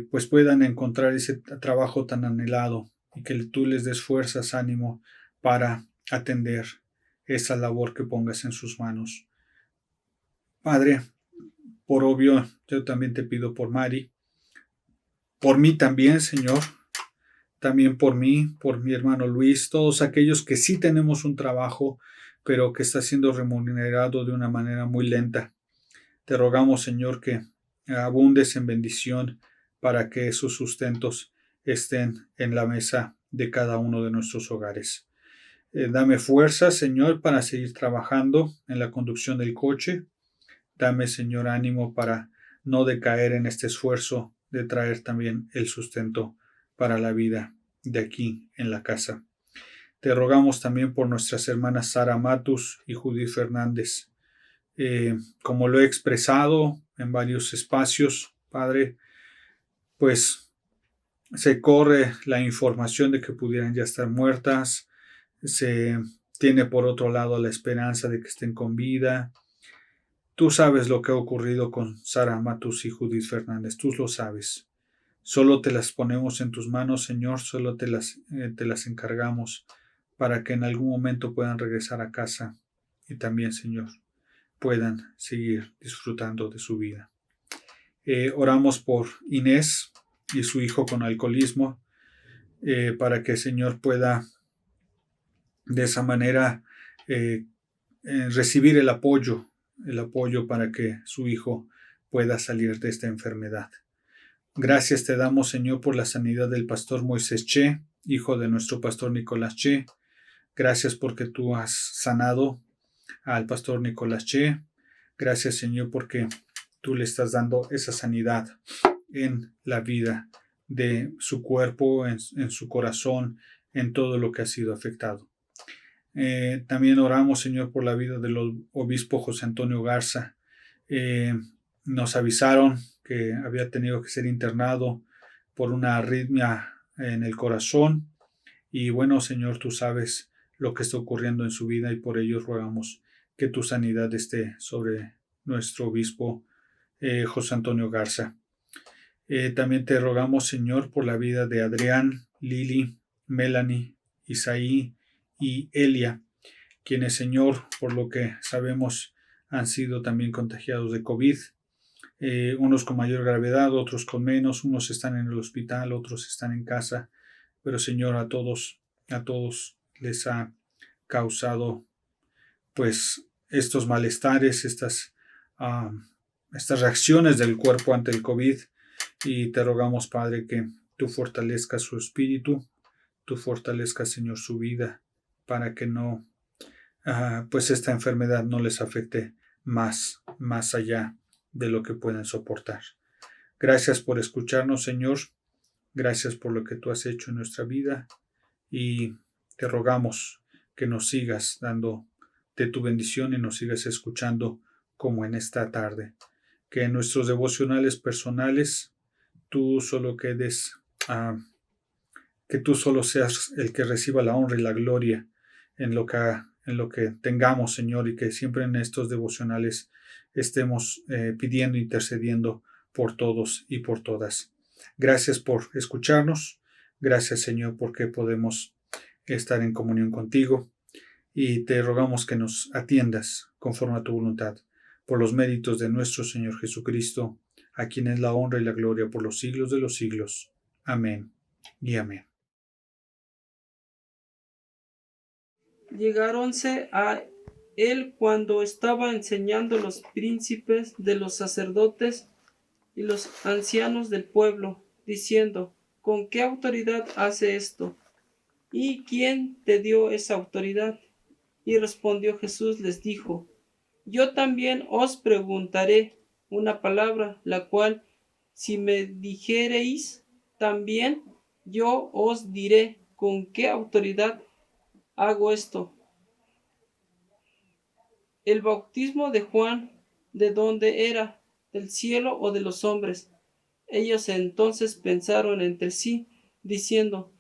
pues puedan encontrar ese trabajo tan anhelado, y que tú les des fuerzas, ánimo para atender esa labor que pongas en sus manos. Padre, por obvio, yo también te pido por Mari, por mí también, Señor, también por mí, por mi hermano Luis, todos aquellos que sí tenemos un trabajo, pero que está siendo remunerado de una manera muy lenta. Te rogamos, Señor, que abundes en bendición para que esos sustentos estén en la mesa de cada uno de nuestros hogares. Dame fuerza, Señor, para seguir trabajando en la conducción del coche. Dame, Señor, ánimo para no decaer en este esfuerzo de traer también el sustento para la vida de aquí en la casa. Te rogamos también por nuestras hermanas Sara Matus y Judith Fernández. Como lo he expresado en varios espacios, Padre, pues se corre la información de que pudieran ya estar muertas. Se tiene por otro lado la esperanza de que estén con vida. Tú sabes lo que ha ocurrido con Sara Matus y Judith Fernández, tú lo sabes. Solo te las ponemos en tus manos, Señor, solo te las encargamos para que en algún momento puedan regresar a casa y también, Señor, puedan seguir disfrutando de su vida. Oramos por Inés y su hijo con alcoholismo, para que el Señor pueda de esa manera recibir el apoyo para que su hijo pueda salir de esta enfermedad. Gracias te damos, Señor, por la sanidad del pastor Moisés Che, hijo de nuestro pastor Nicolás Che. Gracias porque tú has sanado al pastor Nicolás Che. Gracias, Señor, porque tú le estás dando esa sanidad en la vida de su cuerpo, en su corazón, en todo lo que ha sido afectado. También oramos, Señor, por la vida del obispo José Antonio Garza. Nos avisaron que había tenido que ser internado por una arritmia en el corazón. Y bueno, Señor, tú sabes lo que está ocurriendo en su vida y por ello rogamos que tu sanidad esté sobre nuestro obispo José Antonio Garza. También te rogamos, Señor, por la vida de Adrián, Lili, Melanie, Isaí y Elia, quienes, Señor, por lo que sabemos, han sido también contagiados de COVID. Unos con mayor gravedad, otros con menos, unos están en el hospital, otros están en casa, pero, Señor, a todos les ha causado pues estos malestares, estas reacciones del cuerpo ante el COVID, y te rogamos, Padre, que tú fortalezcas su espíritu, tú fortalezcas, Señor, su vida, para que no, pues esta enfermedad no les afecte más allá de lo que pueden soportar. Gracias por escucharnos, Señor. Gracias por lo que tú has hecho en nuestra vida y te rogamos que nos sigas dando de tu bendición y nos sigas escuchando como en esta tarde. Que en nuestros devocionales personales tú solo quedes, que tú solo seas el que reciba la honra y la gloria en lo que tengamos, Señor, y que siempre en estos devocionales estemos pidiendo, intercediendo por todos y por todas. Gracias por escucharnos. Gracias, Señor, porque podemos estar en comunión contigo y te rogamos que nos atiendas conforme a tu voluntad por los méritos de nuestro Señor Jesucristo, a quien es la honra y la gloria por los siglos de los siglos. Amén y amén. Llegáronse a él cuando estaba enseñando los príncipes de los sacerdotes y los ancianos del pueblo, diciendo: ¿con qué autoridad hace esto? ¿Y quién te dio esa autoridad? Y respondió Jesús, les dijo: yo también os preguntaré una palabra, la cual si me dijereis, también yo os diré con qué autoridad hago esto. El bautismo de Juan, ¿de dónde era? ¿Del cielo o de los hombres? Ellos entonces pensaron entre sí, diciendo: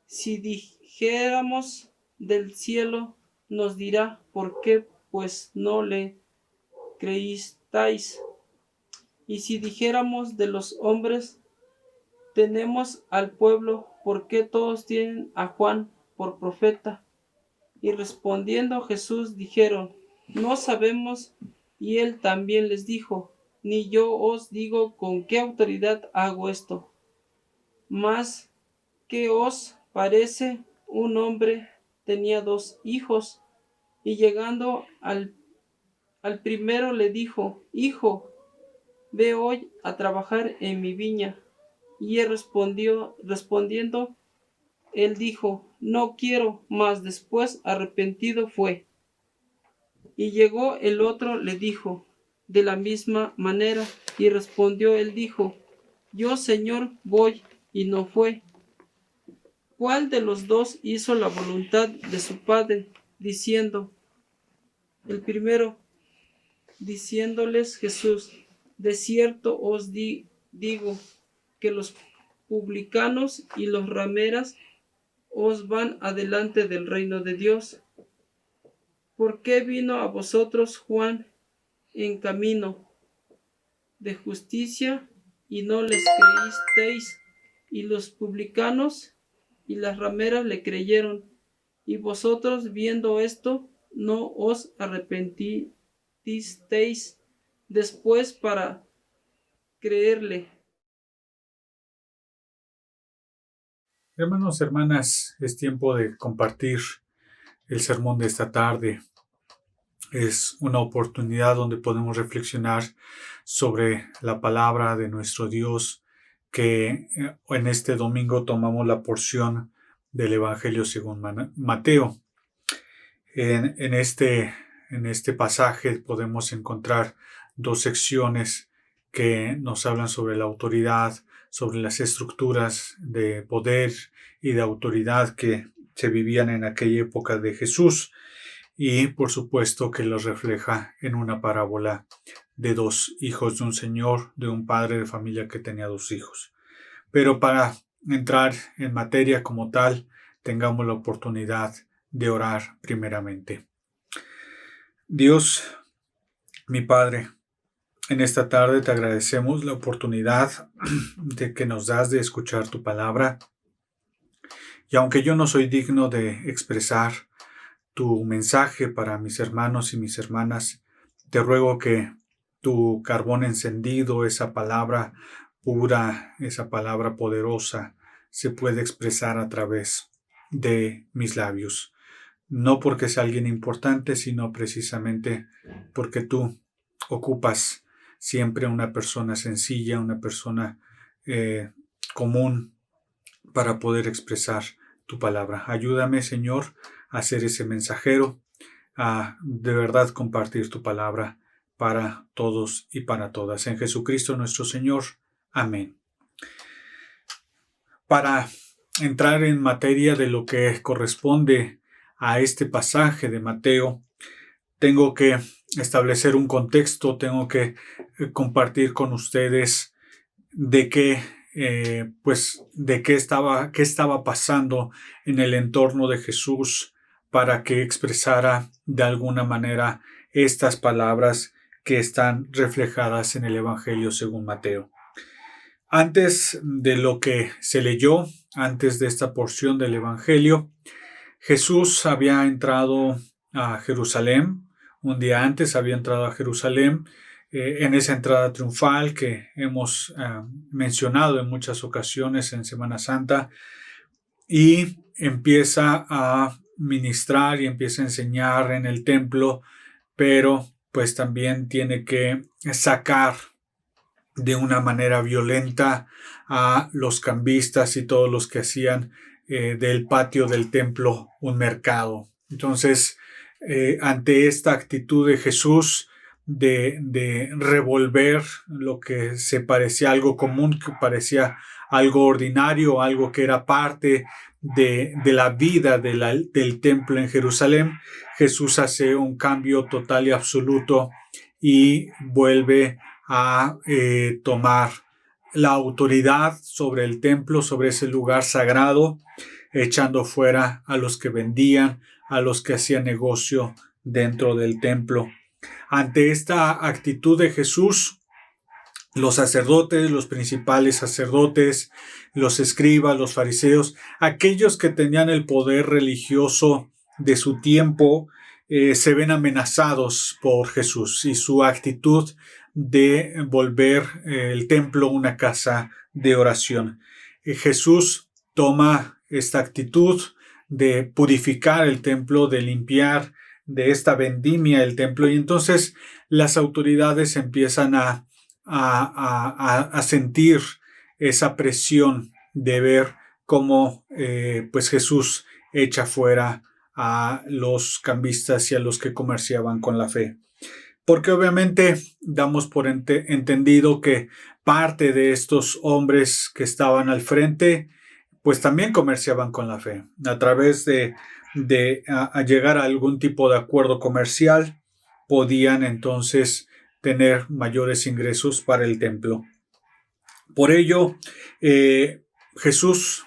si dijéramos del cielo, nos dirá: ¿por qué pues no le creístais? Y si dijéramos de los hombres, tenemos al pueblo, ¿por qué todos tienen a Juan por profeta? Y respondiendo Jesús dijeron: no sabemos. Y él también les dijo: ni yo os digo con qué autoridad hago esto. Mas, ¿qué os parece? Un hombre tenía 2 hijos, y llegando al primero le dijo: hijo, ve hoy a trabajar en mi viña. Y él respondiendo, él dijo: no quiero. Mas después arrepentido fue. Y llegó el otro, le dijo de la misma manera, y respondió él dijo: yo, Señor, voy. Y no fue. ¿Cuál de los 2 hizo la voluntad de su padre? Diciendo el primero. Diciéndoles Jesús: de cierto os digo que los publicanos y los rameras os van adelante del reino de Dios. ¿por qué vino a vosotros Juan en camino de justicia y no les creísteis? Y los publicanos y las rameras le creyeron. Y vosotros, viendo esto, no os arrepentisteis después para creerle. Hermanos, hermanas, es tiempo de compartir el sermón de esta tarde. Es una oportunidad donde podemos reflexionar sobre la palabra de nuestro Dios, que en este domingo tomamos la porción del Evangelio según Mateo. En este pasaje podemos encontrar dos secciones que nos hablan sobre la autoridad, sobre las estructuras de poder y de autoridad que se vivían en aquella época de Jesús, y por supuesto que los refleja en una parábola de dos hijos de un señor, de un padre de familia que tenía dos hijos. Pero para entrar en materia como tal, tengamos la oportunidad de orar primeramente. Dios, mi Padre, en esta tarde te agradecemos la oportunidad de que nos das de escuchar tu palabra. Y aunque yo no soy digno de expresar tu mensaje para mis hermanos y mis hermanas, te ruego que tu carbón encendido, esa palabra pura, esa palabra poderosa, se pueda expresar a través de mis labios. No porque sea alguien importante, sino precisamente porque tú ocupas siempre una persona sencilla, una persona común para poder expresar tu palabra. Ayúdame, Señor, a ser ese mensajero, a de verdad compartir tu palabra para todos y para todas. En Jesucristo nuestro Señor. Amén. Para entrar en materia de lo que corresponde a este pasaje de Mateo, tengo que establecer un contexto, tengo que compartir con ustedes de qué estaba pasando en el entorno de Jesús para que expresara de alguna manera estas palabras que están reflejadas en el Evangelio según Mateo. Antes de lo que se leyó, antes de esta porción del Evangelio, Jesús había entrado a Jerusalén. Un día antes había entrado a Jerusalén en esa entrada triunfal que hemos mencionado en muchas ocasiones en Semana Santa, y empieza a ministrar y empieza a enseñar en el templo, pero pues también tiene que sacar de una manera violenta a los cambistas y todos los que hacían del patio del templo un mercado. Entonces, ante esta actitud de Jesús de revolver lo que se parecía algo común, que parecía algo ordinario, algo que era parte de la vida del templo en Jerusalén, Jesús hace un cambio total y absoluto y vuelve a tomar la autoridad sobre el templo, sobre ese lugar sagrado, echando fuera a los que vendían, a los que hacían negocio dentro del templo. Ante esta actitud de Jesús, los sacerdotes, los principales sacerdotes, los escribas, los fariseos, aquellos que tenían el poder religioso de su tiempo, se ven amenazados por Jesús y su actitud de volver el templo una casa de oración. Jesús toma esta actitud de purificar el templo, de limpiar de esta vendimia el templo, y entonces las autoridades empiezan a sentir esa presión de ver cómo pues Jesús echa fuera a los cambistas y a los que comerciaban con la fe. Porque obviamente damos por entendido que parte de estos hombres que estaban al frente pues también comerciaban con la fe. A través de llegar a algún tipo de acuerdo comercial, podían entonces tener mayores ingresos para el templo. Por ello, Jesús,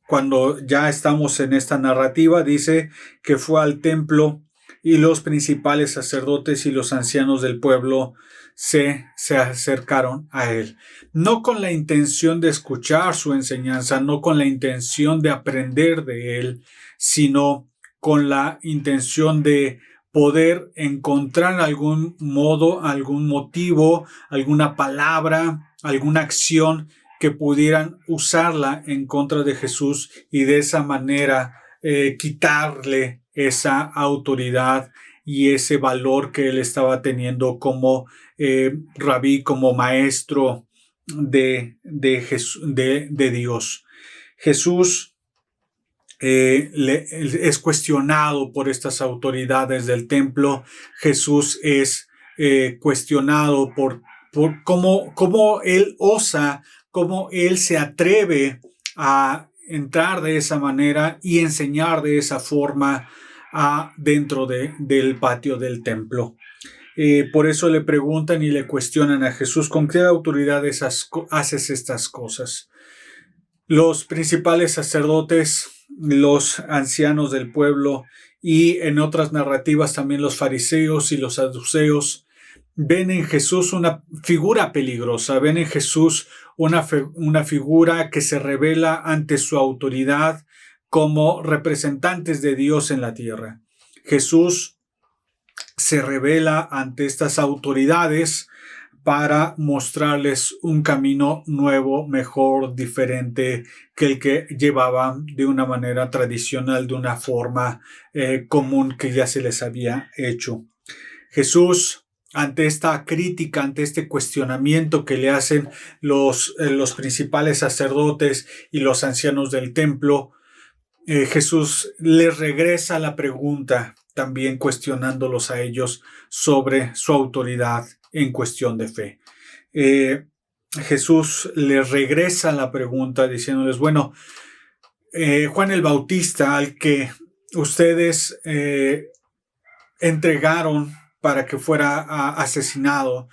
cuando ya estamos en esta narrativa, dice que fue al templo y los principales sacerdotes y los ancianos del pueblo se acercaron a él, no con la intención de escuchar su enseñanza, no con la intención de aprender de él, sino con la intención de poder encontrar algún modo, algún motivo, alguna palabra, alguna acción que pudieran usarla en contra de Jesús y de esa manera quitarle esa autoridad y ese valor que él estaba teniendo como rabí, como maestro de Dios. Jesús es cuestionado por estas autoridades del templo. Jesús es cuestionado por cómo él osa, cómo él se atreve a entrar de esa manera y enseñar de esa forma dentro del patio del templo. Por eso le preguntan y le cuestionan a Jesús: ¿con qué autoridad haces estas cosas? Los principales sacerdotes, los ancianos del pueblo y en otras narrativas también los fariseos y los saduceos ven en Jesús una figura peligrosa, ven en Jesús una figura que se revela ante su autoridad como representantes de Dios en la tierra. Jesús se revela ante estas autoridades para mostrarles un camino nuevo, mejor, diferente que el que llevaban de una manera tradicional, de una forma común que ya se les había hecho. Jesús, ante esta crítica, ante este cuestionamiento que le hacen los principales sacerdotes y los ancianos del templo, Jesús les regresa la pregunta, también cuestionándolos a ellos sobre su autoridad en cuestión de fe. Jesús les regresa la pregunta diciéndoles: bueno, Juan el Bautista, al que ustedes entregaron para que fuera asesinado,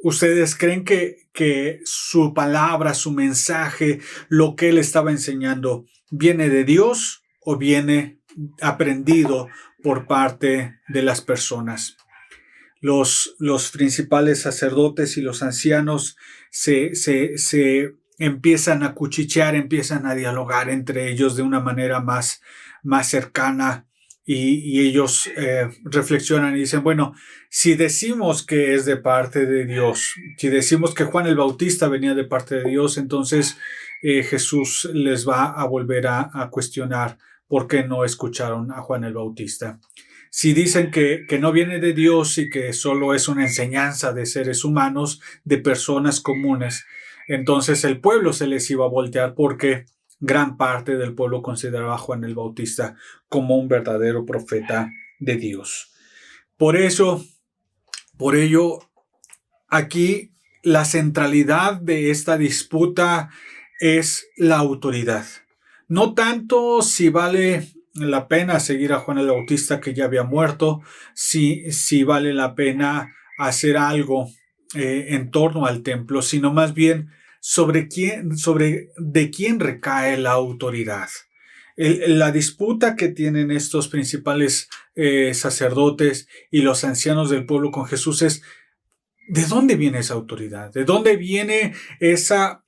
¿ustedes creen que su palabra, su mensaje, lo que él estaba enseñando, viene de Dios o viene aprendido por parte de las personas? Los principales sacerdotes y los ancianos se empiezan a cuchichear, empiezan a dialogar entre ellos de una manera más cercana, y ellos reflexionan y dicen: bueno, si decimos que es de parte de Dios, si decimos que Juan el Bautista venía de parte de Dios, entonces Jesús les va a volver a cuestionar por qué no escucharon a Juan el Bautista. Si dicen que no viene de Dios y que solo es una enseñanza de seres humanos, de personas comunes, entonces el pueblo se les iba a voltear, porque gran parte del pueblo consideraba a Juan el Bautista como un verdadero profeta de Dios. Por ello, aquí la centralidad de esta disputa es la autoridad. No tanto si vale la pena seguir a Juan el Bautista, que ya había muerto, si vale la pena hacer algo en torno al templo, sino más bien de quién recae la autoridad. La disputa que tienen estos principales sacerdotes y los ancianos del pueblo con Jesús es: ¿de dónde viene esa autoridad? ¿De dónde viene esa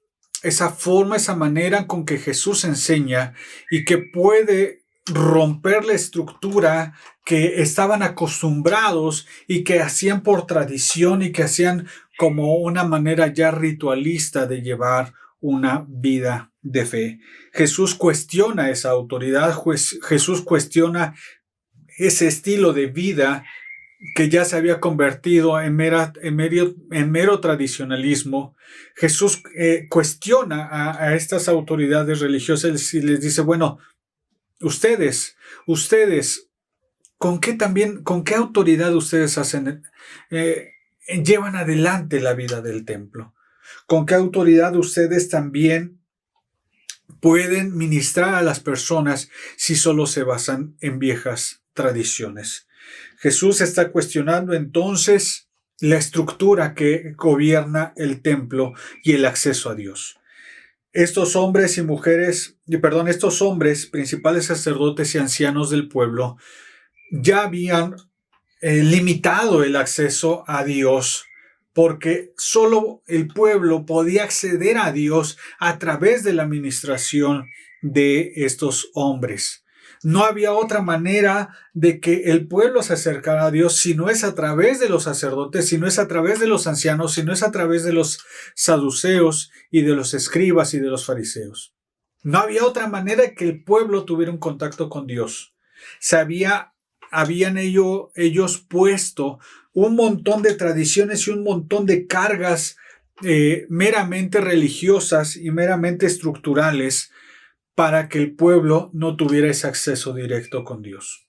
forma, esa manera con que Jesús enseña y que puede romper la estructura que estaban acostumbrados y que hacían por tradición y que hacían como una manera ya ritualista de llevar una vida de fe? Jesús cuestiona esa autoridad, Jesús cuestiona ese estilo de vida que ya se había convertido en mero tradicionalismo. Jesús cuestiona a estas autoridades religiosas y les dice: bueno, ustedes, ¿con qué autoridad ustedes llevan adelante la vida del templo? ¿Con qué autoridad ustedes también pueden ministrar a las personas si solo se basan en viejas tradiciones? Jesús está cuestionando entonces la estructura que gobierna el templo y el acceso a Dios. Estos hombres, principales sacerdotes y ancianos del pueblo, ya habían limitado el acceso a Dios, porque solo el pueblo podía acceder a Dios a través de la administración de estos hombres. No había otra manera de que el pueblo se acercara a Dios si no es a través de los sacerdotes, si no es a través de los ancianos, si no es a través de los saduceos y de los escribas y de los fariseos. No había otra manera que el pueblo tuviera un contacto con Dios. Habían ellos puesto un montón de tradiciones y un montón de cargas meramente religiosas y meramente estructurales para que el pueblo no tuviera ese acceso directo con Dios.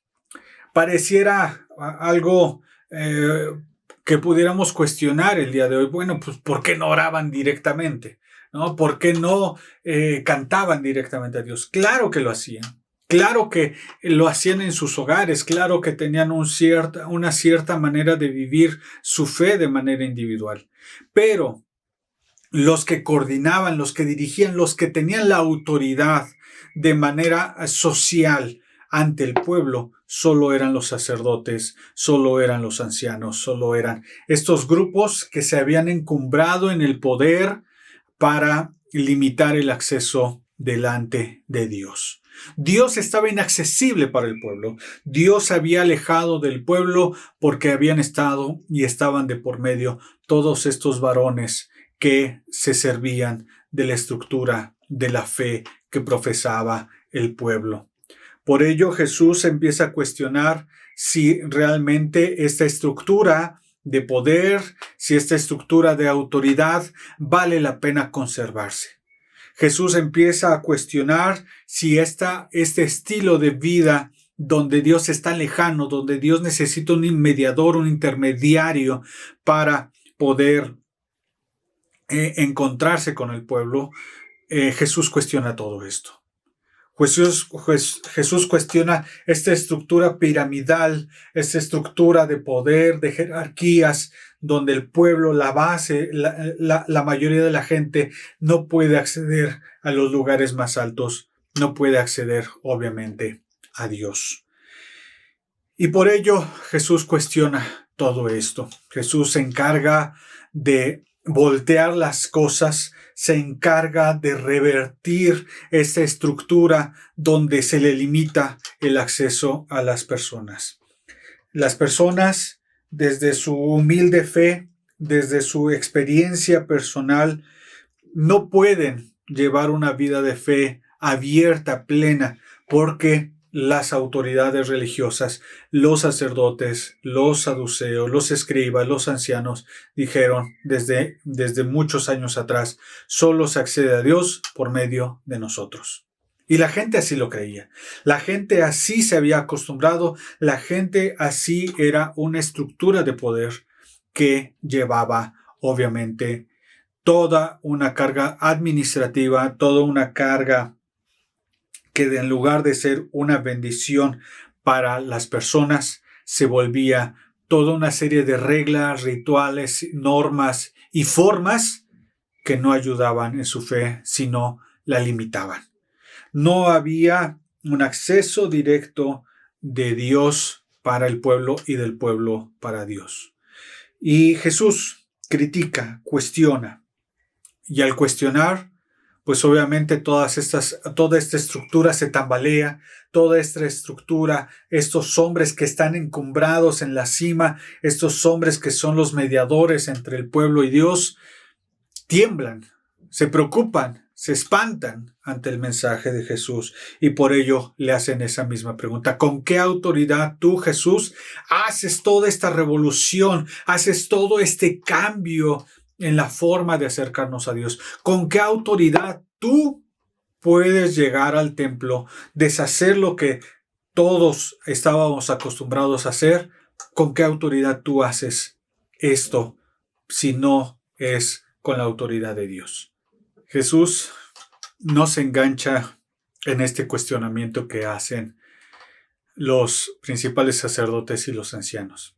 Pareciera algo que pudiéramos cuestionar el día de hoy. Bueno, pues ¿por qué no oraban directamente? ¿No? ¿Por qué no cantaban directamente a Dios? Claro que lo hacían. Claro que lo hacían en sus hogares, claro que tenían una cierta manera de vivir su fe de manera individual. Pero los que coordinaban, los que dirigían, los que tenían la autoridad de manera social ante el pueblo, solo eran los sacerdotes, solo eran los ancianos, solo eran estos grupos que se habían encumbrado en el poder para limitar el acceso delante de Dios. Dios estaba inaccesible para el pueblo. Dios se había alejado del pueblo porque habían estado y estaban de por medio todos estos varones que se servían de la estructura de la fe que profesaba el pueblo. Por ello, Jesús empieza a cuestionar si realmente esta estructura de poder, si esta estructura de autoridad vale la pena conservarse. Jesús empieza a cuestionar si este estilo de vida donde Dios está lejano, donde Dios necesita un mediador, un intermediario para poder encontrarse con el pueblo, Jesús cuestiona todo esto. Jesús cuestiona esta estructura piramidal, esta estructura de poder, de jerarquías, donde el pueblo, la base, la mayoría de la gente no puede acceder a los lugares más altos, no puede acceder, obviamente, a Dios. Y por ello Jesús cuestiona todo esto. Jesús se encarga de voltear las cosas, se encarga de revertir esta estructura donde se le limita el acceso a las personas. Las personas, desde su humilde fe, desde su experiencia personal, no pueden llevar una vida de fe abierta, plena, porque las autoridades religiosas, los sacerdotes, los saduceos, los escribas, los ancianos dijeron desde muchos años atrás, solo se accede a Dios por medio de nosotros. Y la gente así lo creía. La gente así se había acostumbrado. La gente así era una estructura de poder que llevaba, obviamente, toda una carga administrativa, toda una carga que en lugar de ser una bendición para las personas, se volvía toda una serie de reglas, rituales, normas y formas que no ayudaban en su fe, sino la limitaban. No había un acceso directo de Dios para el pueblo y del pueblo para Dios. Y Jesús critica, cuestiona. Y al cuestionar, pues obviamente toda esta estructura se tambalea, toda esta estructura, estos hombres que están encumbrados en la cima, estos hombres que son los mediadores entre el pueblo y Dios, tiemblan, se preocupan, se espantan ante el mensaje de Jesús y por ello le hacen esa misma pregunta. ¿Con qué autoridad tú, Jesús, haces toda esta revolución, haces todo este cambio en la forma de acercarnos a Dios? ¿Con qué autoridad tú puedes llegar al templo, deshacer lo que todos estábamos acostumbrados a hacer? ¿Con qué autoridad tú haces esto si no es con la autoridad de Dios? Jesús no se engancha en este cuestionamiento que hacen los principales sacerdotes y los ancianos.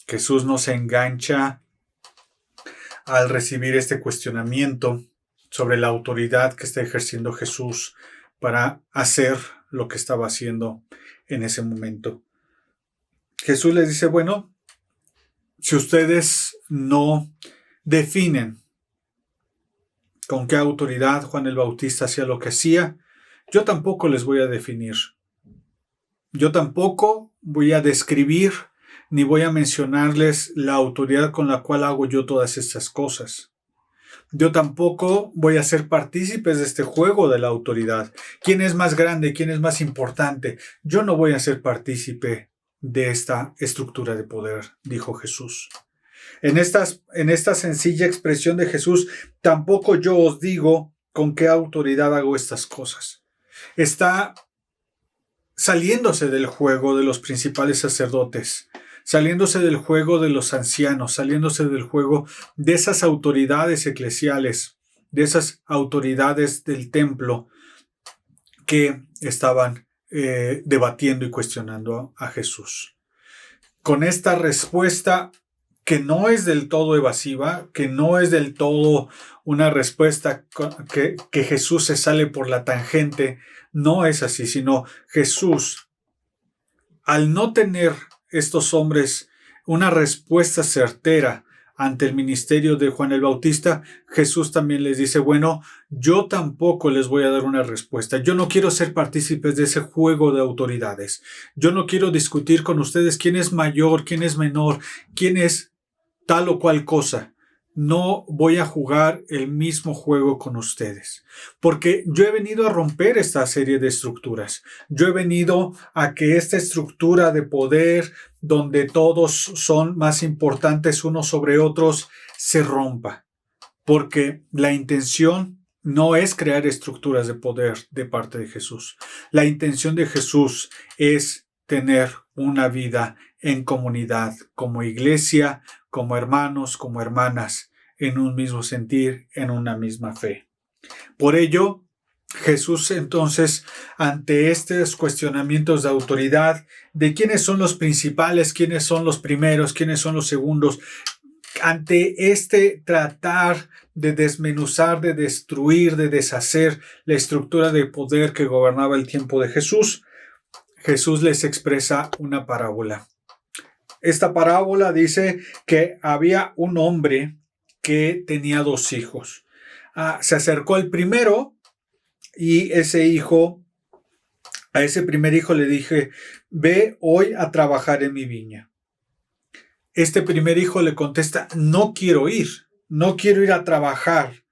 Jesús no se engancha al recibir este cuestionamiento sobre la autoridad que está ejerciendo Jesús para hacer lo que estaba haciendo en ese momento. Jesús les dice, bueno, si ustedes no definen con qué autoridad Juan el Bautista hacía lo que hacía, yo tampoco les voy a definir. Yo tampoco voy a describir ni voy a mencionarles la autoridad con la cual hago yo todas estas cosas. Yo tampoco voy a ser partícipes de este juego de la autoridad. ¿Quién es más grande? ¿Quién es más importante? Yo no voy a ser partícipe de esta estructura de poder, dijo Jesús. En esta sencilla expresión de Jesús, tampoco yo os digo con qué autoridad hago estas cosas. Está saliéndose del juego de los principales sacerdotes, saliéndose del juego de los ancianos, saliéndose del juego de esas autoridades eclesiales, de esas autoridades del templo que estaban debatiendo y cuestionando a Jesús. Con esta respuesta que no es del todo evasiva, que no es del todo una respuesta que Jesús se sale por la tangente, no es así, sino Jesús, al no tener estos hombres una respuesta certera ante el ministerio de Juan el Bautista, Jesús también les dice, bueno, yo tampoco les voy a dar una respuesta. Yo no quiero ser partícipes de ese juego de autoridades. Yo no quiero discutir con ustedes quién es mayor, quién es menor, quién es tal o cual cosa. No voy a jugar el mismo juego con ustedes, porque yo he venido a romper esta serie de estructuras. Yo he venido a que esta estructura de poder, donde todos son más importantes unos sobre otros, se rompa, porque la intención no es crear estructuras de poder de parte de Jesús. La intención de Jesús es tener una vida en comunidad, como iglesia, como hermanos, como hermanas, en un mismo sentir, en una misma fe. Por ello, Jesús entonces, ante estos cuestionamientos de autoridad, de quiénes son los principales, quiénes son los primeros, quiénes son los segundos, ante este tratar de desmenuzar, de destruir, de deshacer la estructura de poder que gobernaba el tiempo de Jesús, Jesús les expresa una parábola. Esta parábola dice que había un hombre que tenía 2 hijos. Se acercó al primero y a ese primer hijo le dije, ve hoy a trabajar en mi viña. Este primer hijo le contesta, no quiero ir a trabajar,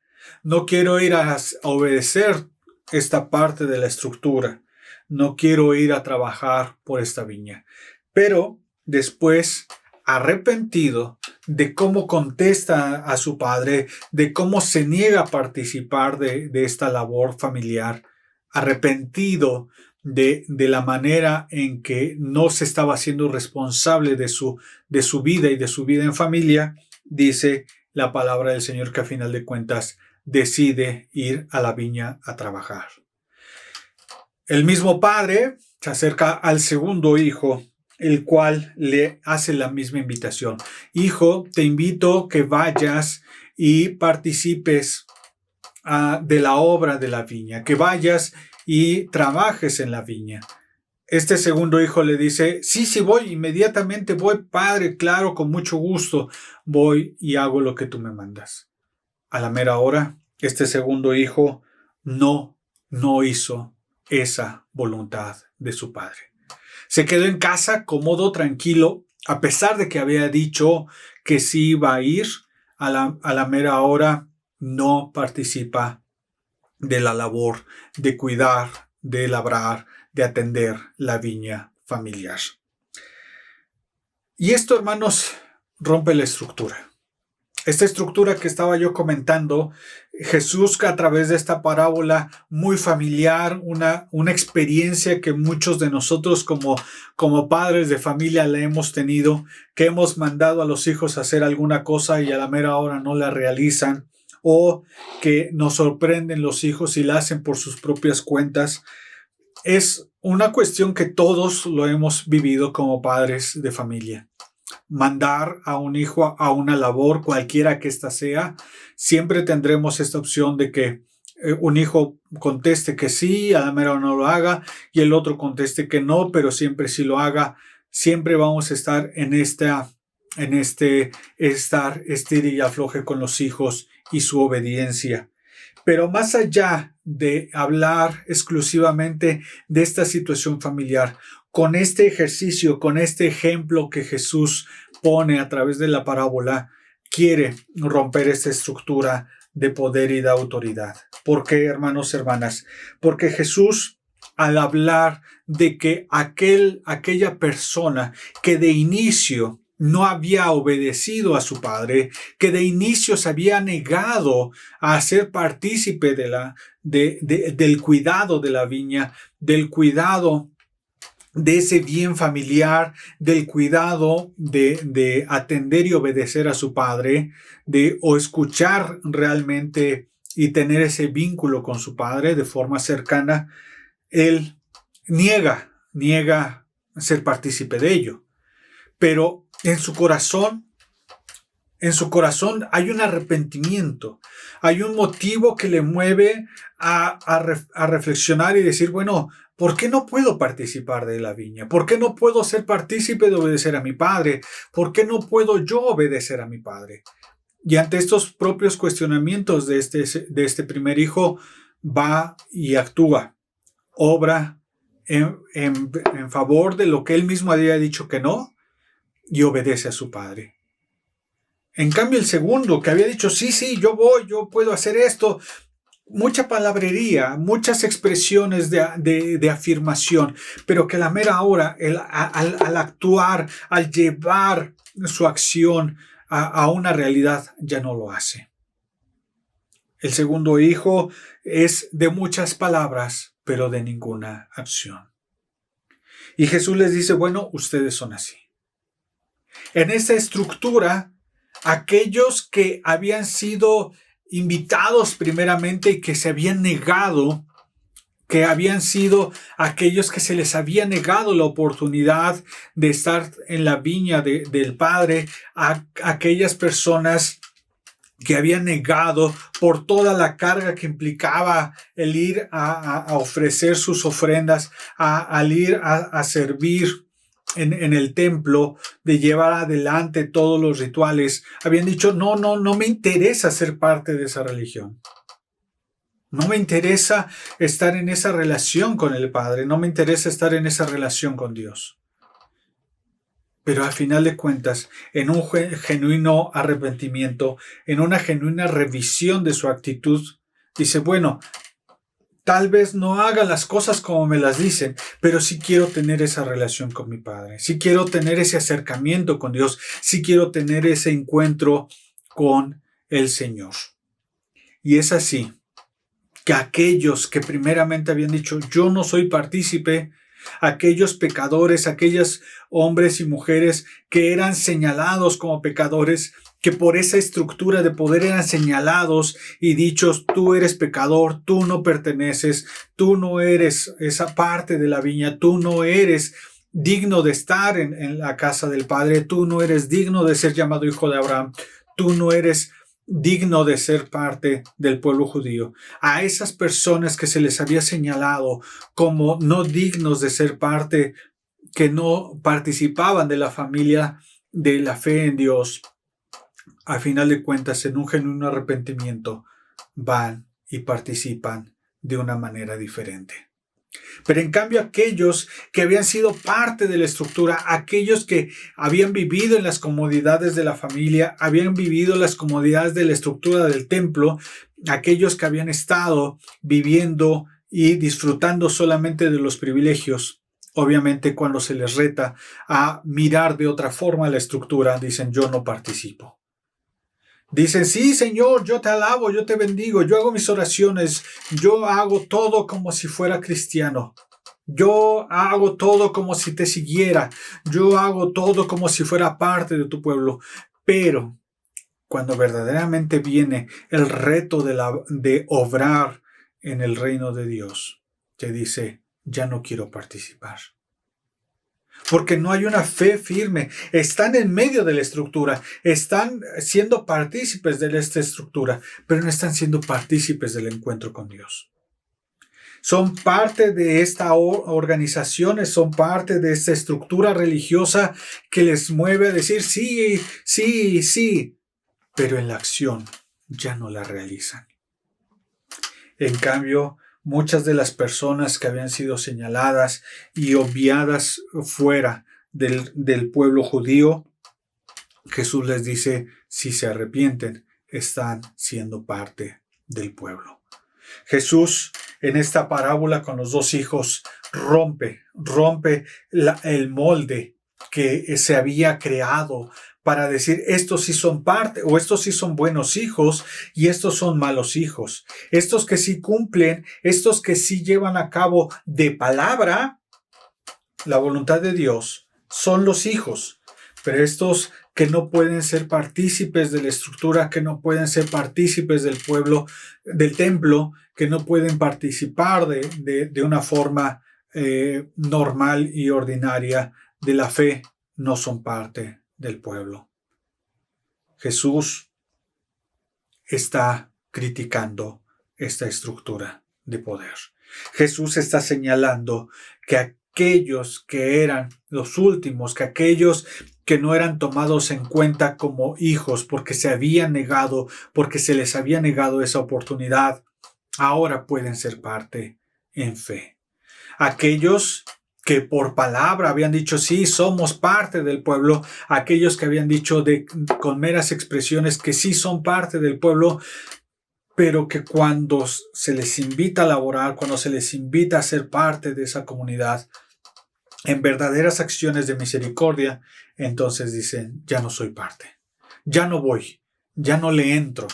no quiero ir a obedecer esta parte de la estructura, no quiero ir a trabajar por esta viña. Pero después, arrepentido de cómo contesta a su padre, de cómo se niega a participar de esta labor familiar, arrepentido de la manera en que no se estaba haciendo responsable de su vida y de su vida en familia, dice la palabra del Señor que a final de cuentas decide ir a la viña a trabajar. El mismo padre se acerca al segundo hijo, el cual le hace la misma invitación. Hijo, te invito que vayas y participes de la obra de la viña, que vayas y trabajes en la viña. Este segundo hijo le dice, sí, voy, inmediatamente voy, padre, claro, con mucho gusto, voy y hago lo que tú me mandas. A la mera hora, este segundo hijo no hizo esa voluntad de su padre. Se quedó en casa, cómodo, tranquilo, a pesar de que había dicho que sí iba a ir, a la mera hora no participa de la labor de cuidar, de labrar, de atender la viña familiar. Y esto, hermanos, rompe la estructura. Esta estructura que estaba yo comentando, Jesús a través de esta parábola muy familiar, una experiencia que muchos de nosotros como padres de familia la hemos tenido, que hemos mandado a los hijos a hacer alguna cosa y a la mera hora no la realizan, o que nos sorprenden los hijos y la hacen por sus propias cuentas. Es una cuestión que todos lo hemos vivido como padres de familia. Mandar a un hijo a una labor, cualquiera que ésta sea, siempre tendremos esta opción de que un hijo conteste que sí, a la mera hora no lo haga, y el otro conteste que no, pero siempre sí lo haga. Siempre vamos a estar en este estire y afloje con los hijos y su obediencia. Pero más allá de hablar exclusivamente de esta situación familiar, con este ejercicio, con este ejemplo que Jesús pone a través de la parábola, quiere romper esta estructura de poder y de autoridad. ¿Por qué, hermanos y hermanas? Porque Jesús, al hablar de que aquella persona que de inicio no había obedecido a su padre, que de inicio se había negado a ser partícipe del cuidado de la viña, del cuidado de ese bien familiar, del cuidado de atender y obedecer a su padre, o escuchar realmente y tener ese vínculo con su padre de forma cercana, él niega ser partícipe de ello. Pero en su corazón hay un arrepentimiento, hay un motivo que le mueve a reflexionar y decir, bueno, ¿por qué no puedo participar de la viña? ¿Por qué no puedo ser partícipe de obedecer a mi padre? ¿Por qué no puedo yo obedecer a mi padre? Y ante estos propios cuestionamientos de este primer hijo, va y actúa, obra en favor de lo que él mismo había dicho que no, y obedece a su padre. En cambio, el segundo, que había dicho, sí, yo puedo hacer esto, mucha palabrería, muchas expresiones de afirmación, pero que a la mera hora, al actuar, al llevar su acción a una realidad, ya no lo hace. El segundo hijo es de muchas palabras, pero de ninguna acción. Y Jesús les dice, bueno, ustedes son así. En esta estructura, aquellos que habían sido invitados primeramente y que se habían negado, que habían sido aquellos que se les había negado la oportunidad de estar en la viña del Padre, a aquellas personas que habían negado por toda la carga que implicaba el ir a ofrecer sus ofrendas, al ir a servir en el templo, de llevar adelante todos los rituales, habían dicho, no me interesa ser parte de esa religión. No me interesa estar en esa relación con el Padre, no me interesa estar en esa relación con Dios. Pero al final de cuentas, en un genuino arrepentimiento, en una genuina revisión de su actitud, dice, bueno, tal vez no haga las cosas como me las dicen, pero sí quiero tener esa relación con mi Padre, sí quiero tener ese acercamiento con Dios, sí quiero tener ese encuentro con el Señor. Y es así que aquellos que primeramente habían dicho, yo no soy partícipe, aquellos pecadores, aquellos hombres y mujeres que eran señalados como pecadores, que por esa estructura de poder eran señalados y dichos, tú eres pecador, tú no perteneces, tú no eres esa parte de la viña, tú no eres digno de estar en la casa del Padre, tú no eres digno de ser llamado hijo de Abraham, tú no eres digno de ser parte del pueblo judío. A esas personas que se les había señalado como no dignos de ser parte, que no participaban de la familia de la fe en Dios, al final de cuentas, en un genuino arrepentimiento, van y participan de una manera diferente. Pero en cambio, aquellos que habían sido parte de la estructura, aquellos que habían vivido en las comodidades de la familia, habían vivido en las comodidades de la estructura del templo, aquellos que habían estado viviendo y disfrutando solamente de los privilegios, obviamente cuando se les reta a mirar de otra forma la estructura, dicen, yo no participo. Dicen, sí, Señor, yo te alabo, yo te bendigo, yo hago mis oraciones, yo hago todo como si fuera cristiano. Yo hago todo como si te siguiera. Yo hago todo como si fuera parte de tu pueblo. Pero cuando verdaderamente viene el reto de obrar en el reino de Dios, te dice, ya no quiero participar. Porque no hay una fe firme. Están en medio de la estructura. Están siendo partícipes de esta estructura, pero no están siendo partícipes del encuentro con Dios. son parte de esta organización, son parte de esta estructura religiosa que les mueve a decir sí, sí, sí, pero en la acción ya no la realizan. En cambio, muchas de las personas que habían sido señaladas y obviadas fuera del pueblo judío, Jesús les dice, si se arrepienten, están siendo parte del pueblo. Jesús, en esta parábola con los dos hijos, rompe el molde que se había creado para decir, estos sí son parte, o estos sí son buenos hijos, y estos son malos hijos. Estos que sí cumplen, estos que sí llevan a cabo de palabra la voluntad de Dios, son los hijos. Pero estos que no pueden ser partícipes de la estructura, que no pueden ser partícipes del pueblo, del templo, que no pueden participar de una forma normal y ordinaria de la fe, no son parte del pueblo. Jesús está criticando esta estructura de poder. Jesús está señalando que aquellos que eran los últimos, que aquellos que no eran tomados en cuenta como hijos porque se habían negado, porque se les había negado esa oportunidad, ahora pueden ser parte en fe. Aquellos que por palabra habían dicho, sí, somos parte del pueblo, aquellos que habían dicho con meras expresiones que sí son parte del pueblo, pero que cuando se les invita a laborar, cuando se les invita a ser parte de esa comunidad, en verdaderas acciones de misericordia, entonces dicen, ya no soy parte, ya no voy, ya no le entro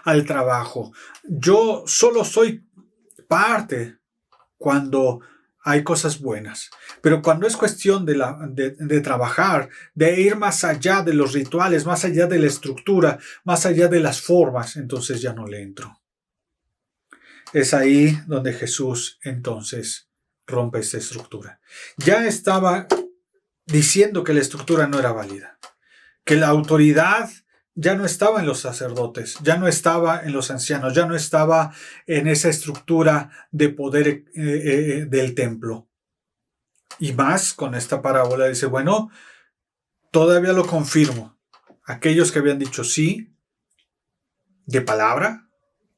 al trabajo. Yo solo soy parte cuando hay cosas buenas, pero cuando es cuestión de trabajar, de ir más allá de los rituales, más allá de la estructura, más allá de las formas, entonces ya no le entro. Es ahí donde Jesús entonces rompe esta estructura. Ya estaba diciendo que la estructura no era válida, que la autoridad ya no estaba en los sacerdotes, ya no estaba en los ancianos, ya no estaba en esa estructura de poder del templo. Y más con esta parábola dice, bueno, todavía lo confirmo. Aquellos que habían dicho sí, de palabra,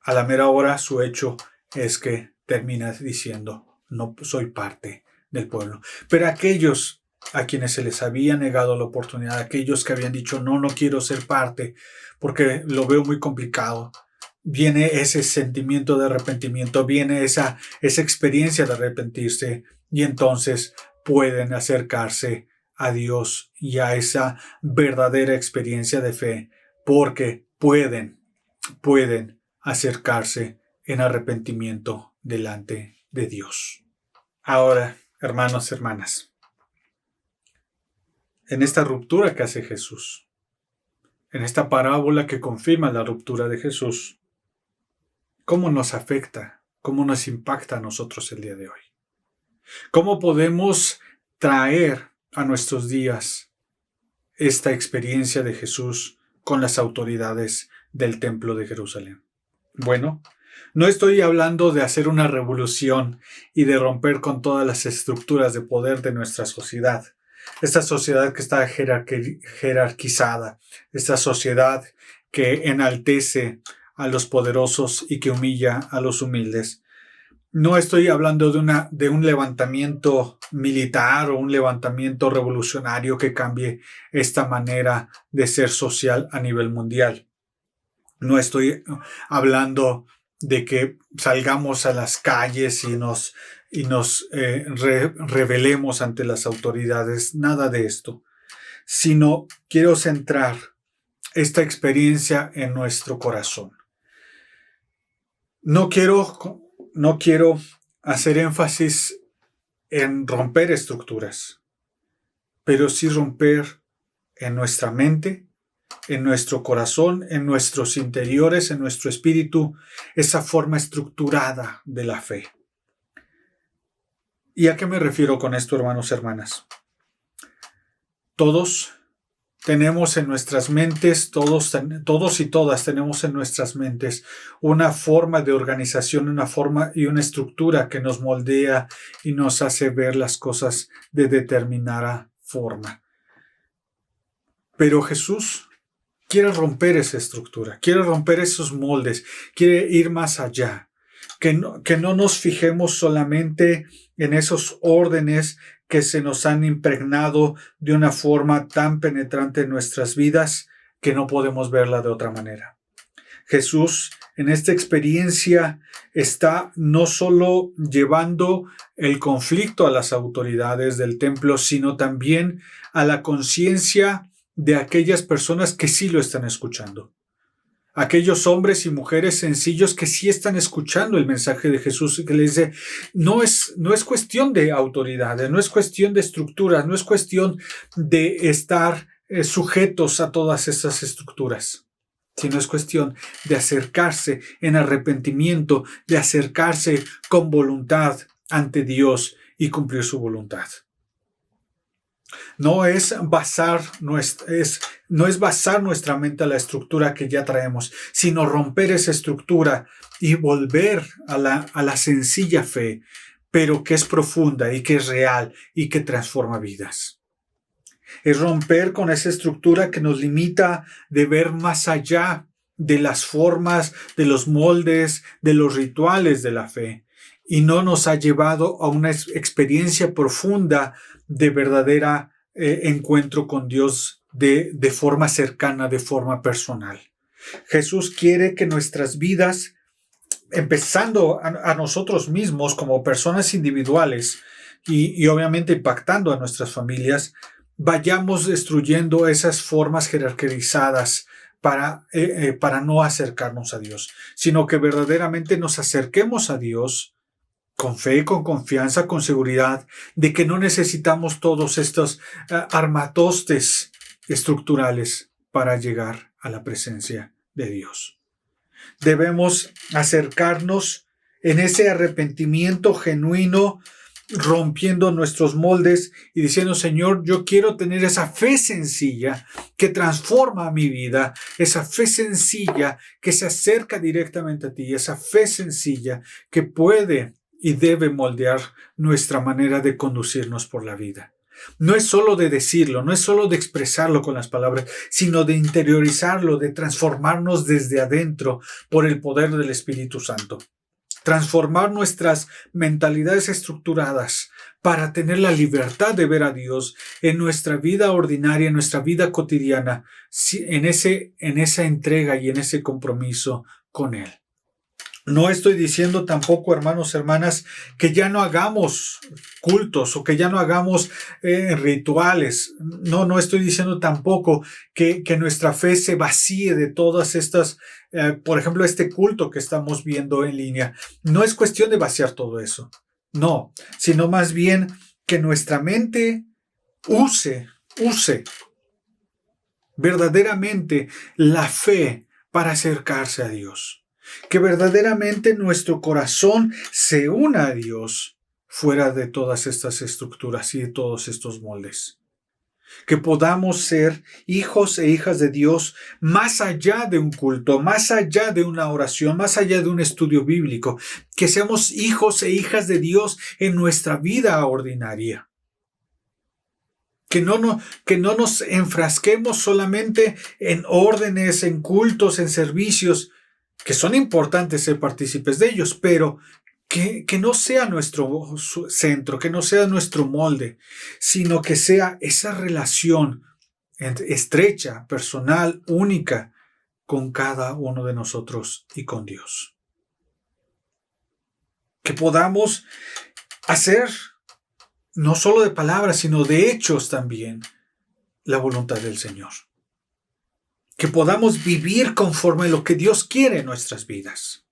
a la mera hora su hecho es que termina diciendo, no soy parte del pueblo. Pero aquellos a quienes se les había negado la oportunidad, aquellos que habían dicho no quiero ser parte porque lo veo muy complicado, viene ese sentimiento de arrepentimiento, viene esa experiencia de arrepentirse y entonces pueden acercarse a Dios y a esa verdadera experiencia de fe porque pueden acercarse en arrepentimiento delante de Dios. Ahora, hermanos, hermanas, en esta ruptura que hace Jesús, en esta parábola que confirma la ruptura de Jesús, ¿cómo nos afecta? ¿Cómo nos impacta a nosotros el día de hoy? ¿Cómo podemos traer a nuestros días esta experiencia de Jesús con las autoridades del Templo de Jerusalén? Bueno, no estoy hablando de hacer una revolución y de romper con todas las estructuras de poder de nuestra sociedad. Esta sociedad que está jerarquizada, esta sociedad que enaltece a los poderosos y que humilla a los humildes. No estoy hablando de un levantamiento militar o un levantamiento revolucionario que cambie esta manera de ser social a nivel mundial. No estoy hablando de que salgamos a las calles y nos rebelemos ante las autoridades, nada de esto, sino quiero centrar esta experiencia en nuestro corazón. No quiero hacer énfasis en romper estructuras, pero sí romper en nuestra mente, en nuestro corazón, en nuestros interiores, en nuestro espíritu, esa forma estructurada de la fe. ¿Y a qué me refiero con esto, hermanos y hermanas? Todos tenemos en nuestras mentes, todos y todas tenemos en nuestras mentes una forma de organización, una forma y una estructura que nos moldea y nos hace ver las cosas de determinada forma. Pero Jesús quiere romper esa estructura, quiere romper esos moldes, quiere ir más allá. Que no nos fijemos solamente en esos órdenes que se nos han impregnado de una forma tan penetrante en nuestras vidas que no podemos verla de otra manera. Jesús en esta experiencia está no solo llevando el conflicto a las autoridades del templo, sino también a la conciencia de aquellas personas que sí lo están escuchando. Aquellos hombres y mujeres sencillos que sí están escuchando el mensaje de Jesús y que les dice, no es cuestión de autoridades, no es cuestión de estructuras, no es cuestión de estar sujetos a todas esas estructuras, sino es cuestión de acercarse en arrepentimiento, de acercarse con voluntad ante Dios y cumplir su voluntad. No es basar nuestra mente a la estructura que ya traemos, sino romper esa estructura y volver a la sencilla fe, pero que es profunda y que es real y que transforma vidas. Es romper con esa estructura que nos limita de ver más allá de las formas, de los moldes, de los rituales de la fe, y no nos ha llevado a una experiencia profunda de verdadera encuentro con Dios de forma cercana, de forma personal. Jesús quiere que nuestras vidas, empezando a nosotros mismos como personas individuales y obviamente impactando a nuestras familias, vayamos destruyendo esas formas jerarquizadas para no acercarnos a Dios, sino que verdaderamente nos acerquemos a Dios con fe, con confianza, con seguridad de que no necesitamos todos estos armatostes estructurales para llegar a la presencia de Dios. Debemos acercarnos en ese arrepentimiento genuino, rompiendo nuestros moldes y diciendo, Señor, yo quiero tener esa fe sencilla que transforma mi vida, esa fe sencilla que se acerca directamente a ti, esa fe sencilla que puede y debe moldear nuestra manera de conducirnos por la vida. No es solo de decirlo, no es solo de expresarlo con las palabras, sino de interiorizarlo, de transformarnos desde adentro por el poder del Espíritu Santo. Transformar nuestras mentalidades estructuradas para tener la libertad de ver a Dios en nuestra vida ordinaria, en nuestra vida cotidiana, en esa entrega y en ese compromiso con Él. No estoy diciendo tampoco, hermanos, hermanas, que ya no hagamos cultos o que ya no hagamos rituales. No estoy diciendo tampoco que nuestra fe se vacíe de todas estas, por ejemplo, este culto que estamos viendo en línea. No es cuestión de vaciar todo eso. No, sino más bien que nuestra mente use verdaderamente la fe para acercarse a Dios. Que verdaderamente nuestro corazón se una a Dios fuera de todas estas estructuras y de todos estos moldes. Que podamos ser hijos e hijas de Dios más allá de un culto, más allá de una oración, más allá de un estudio bíblico. Que seamos hijos e hijas de Dios en nuestra vida ordinaria. Que no nos enfrasquemos solamente en órdenes, en cultos, en servicios, que son importantes ser partícipes de ellos, pero que no sea nuestro centro, que no sea nuestro molde, sino que sea esa relación estrecha, personal, única, con cada uno de nosotros y con Dios. Que podamos hacer, no solo de palabras, sino de hechos también, la voluntad del Señor. Que podamos vivir conforme a lo que Dios quiere en nuestras vidas.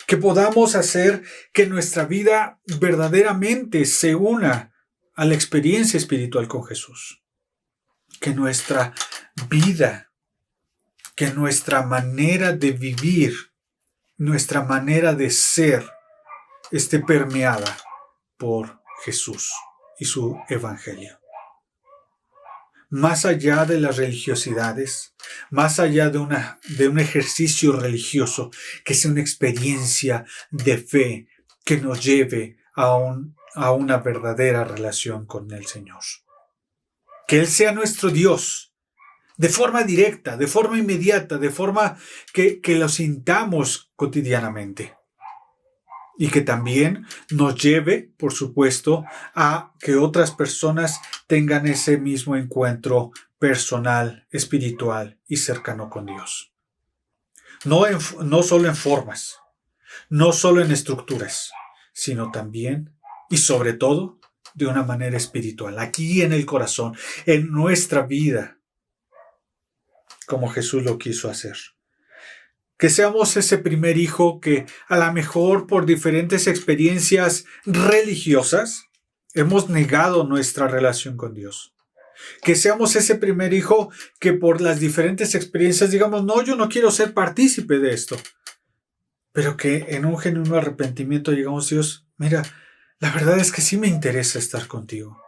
Que podamos hacer que nuestra vida verdaderamente se una a la experiencia espiritual con Jesús. Que nuestra vida, que nuestra manera de vivir, nuestra manera de ser, esté permeada por Jesús y su evangelio. más allá de las religiosidades, más allá de un ejercicio religioso, que sea una experiencia de fe que nos lleve a una verdadera relación con el Señor. Que Él sea nuestro Dios, de forma directa, de forma inmediata, de forma que lo sintamos cotidianamente. Y que también nos lleve, por supuesto, a que otras personas tengan ese mismo encuentro personal, espiritual y cercano con Dios. No solo en formas, no solo en estructuras, sino también y sobre todo de una manera espiritual, aquí en el corazón, en nuestra vida, como Jesús lo quiso hacer. Que seamos ese primer hijo que a lo mejor por diferentes experiencias religiosas hemos negado nuestra relación con Dios. Que seamos ese primer hijo que por las diferentes experiencias digamos, no, yo no quiero ser partícipe de esto. Pero que en un genuino arrepentimiento digamos, Dios, mira, la verdad es que sí me interesa estar contigo.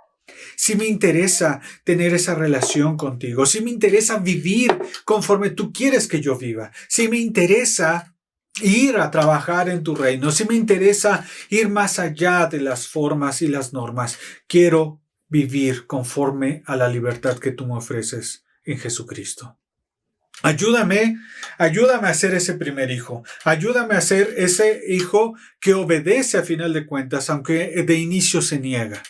Sí me interesa tener esa relación contigo. Sí me interesa vivir conforme tú quieres que yo viva. Sí me interesa ir a trabajar en tu reino. Sí me interesa ir más allá de las formas y las normas. Quiero vivir conforme a la libertad que tú me ofreces en Jesucristo. Ayúdame a ser ese primer hijo. Ayúdame a ser ese hijo que obedece a final de cuentas, aunque de inicio se niega.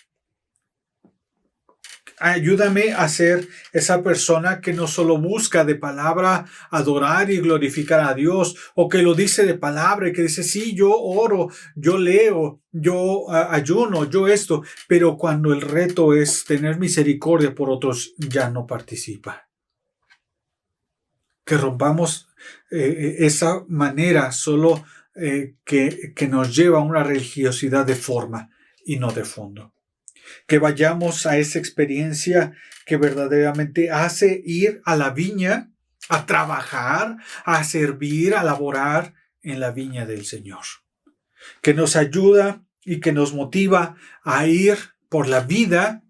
Ayúdame a ser esa persona que no solo busca de palabra adorar y glorificar a Dios, o que lo dice de palabra y que dice, sí, yo oro, yo leo, yo ayuno, yo esto, pero cuando el reto es tener misericordia por otros, ya no participa. Que rompamos esa manera solo que nos lleva a una religiosidad de forma y no de fondo. Que vayamos a esa experiencia que verdaderamente hace ir a la viña, a trabajar, a servir, a laborar en la viña del Señor. Que nos ayuda y que nos motiva a ir por la vida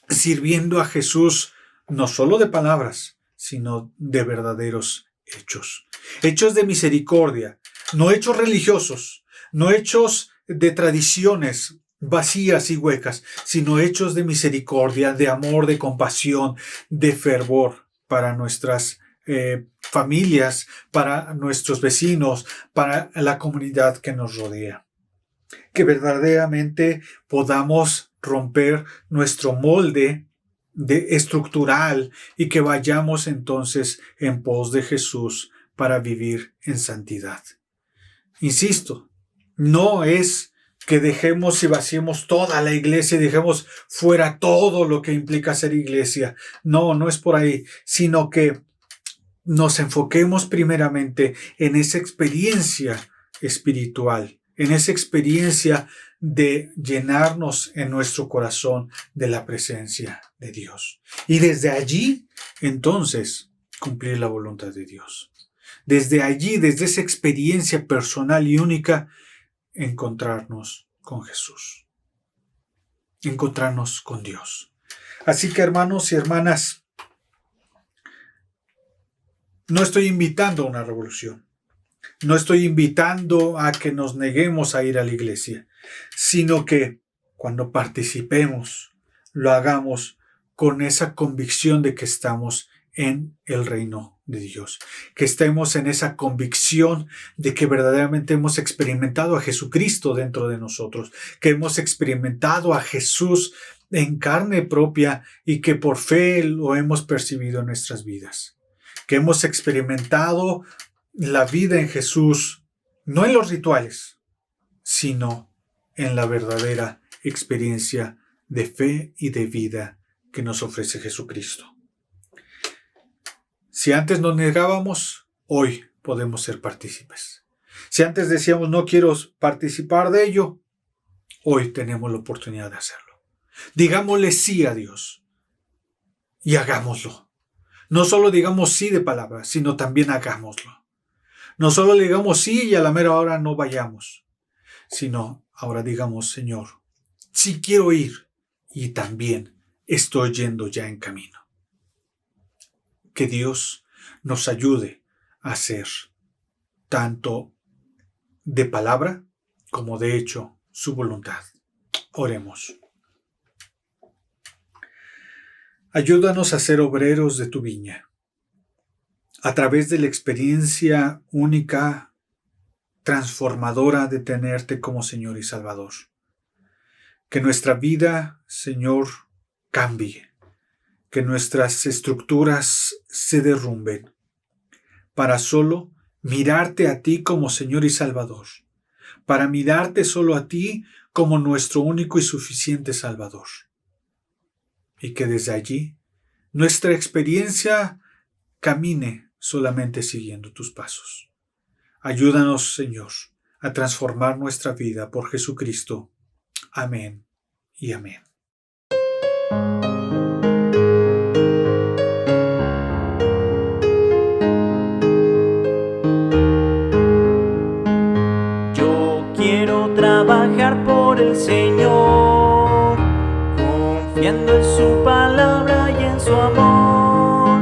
sirviendo a Jesús, no solo de palabras, sino de verdaderos hechos. Hechos de misericordia, no hechos religiosos, no hechos de tradiciones vacías y huecas, sino hechos de misericordia, de amor, de compasión, de fervor para nuestras familias, para nuestros vecinos, para la comunidad que nos rodea. Que verdaderamente podamos romper nuestro molde estructural y que vayamos entonces en pos de Jesús para vivir en santidad. Insisto, no es que dejemos y vaciemos toda la iglesia y dejemos fuera todo lo que implica ser iglesia. No, no es por ahí, sino que nos enfoquemos primeramente en esa experiencia espiritual, en esa experiencia de llenarnos en nuestro corazón de la presencia de Dios. Y desde allí, entonces, cumplir la voluntad de Dios. Desde allí, desde esa experiencia personal y única, encontrarnos con Jesús. Encontrarnos con Dios. Así que, hermanos y hermanas, no estoy invitando a una revolución. No estoy invitando a que nos neguemos a ir a la iglesia, sino que cuando participemos, lo hagamos con esa convicción de que estamos en el reino de Dios, que estemos en esa convicción de que verdaderamente hemos experimentado a Jesucristo dentro de nosotros, que hemos experimentado a Jesús en carne propia y que por fe lo hemos percibido en nuestras vidas, que hemos experimentado la vida en Jesús, no en los rituales, sino en la verdadera experiencia de fe y de vida que nos ofrece Jesucristo. Si antes nos negábamos, hoy podemos ser partícipes. Si antes decíamos no quiero participar de ello, hoy tenemos la oportunidad de hacerlo. Digámosle sí a Dios y hagámoslo. No solo digamos sí de palabras, sino también hagámoslo. No solo le digamos sí y a la mera hora no vayamos, sino ahora digamos, Señor, sí quiero ir y también estoy yendo ya en camino. que Dios nos ayude a hacer, tanto de palabra como de hecho, su voluntad. Oremos. Ayúdanos a ser obreros de tu viña, a través de la experiencia única, transformadora de tenerte como Señor y Salvador. Que nuestra vida, Señor, cambie, que nuestras estructuras se derrumben, para solo mirarte a ti como Señor y Salvador, para mirarte solo a ti como nuestro único y suficiente Salvador. Y que desde allí nuestra experiencia camine solamente siguiendo tus pasos. Ayúdanos, Señor, a transformar nuestra vida por Jesucristo. Amén y amén. Yo quiero trabajar por el Señor, confiando en su palabra y en su amor.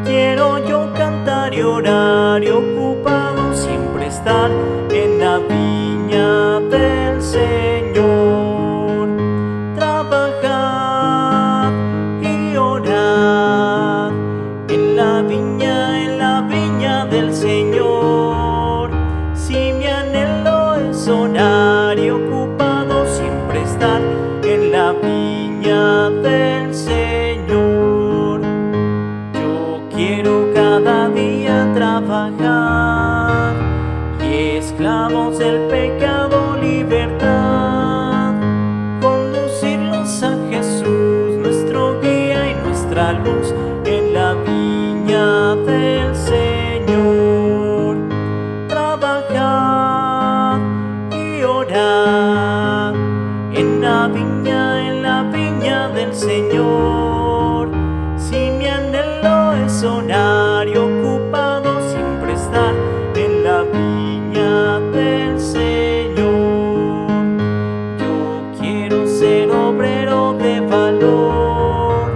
Quiero yo cantar y orar y ocupado siempre estar en la viña del Señor. Trabajar y orar en la viña del Señor. Si mi anhelo es orar y ocupado siempre estar en la viña del Señor. Yo quiero cada día trabajar y esclavos del pecado libertad, conducirlos a Jesús, nuestro guía y nuestra luz, en la viña del Señor. Trabajar y orar en la viña del Señor. Si mi anhelo es orar y ocupado siempre estar en la viña del Señor. Yo quiero ser obrero de valor,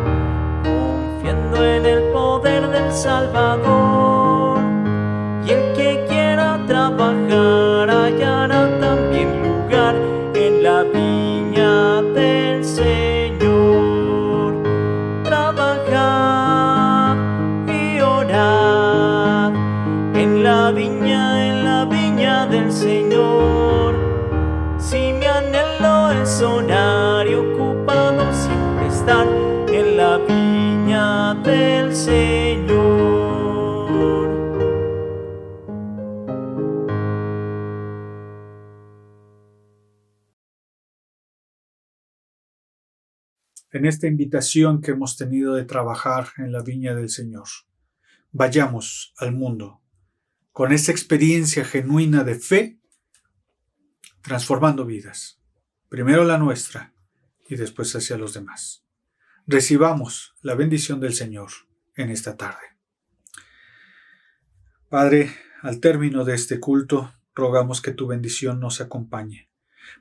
confiando en el poder del Salvador. Y el que quiera trabajar hallará también lugar en la viña del Señor. Trabajar y orar en la viña del Señor. Si mi anhelo es orar y ocupado siempre estar en la viña del Señor. En esta invitación que hemos tenido de trabajar en la viña del Señor, vayamos al mundo con esa experiencia genuina de fe, transformando vidas, primero la nuestra y después hacia los demás. Recibamos la bendición del Señor en esta tarde. Padre, al término de este culto, rogamos que tu bendición nos acompañe,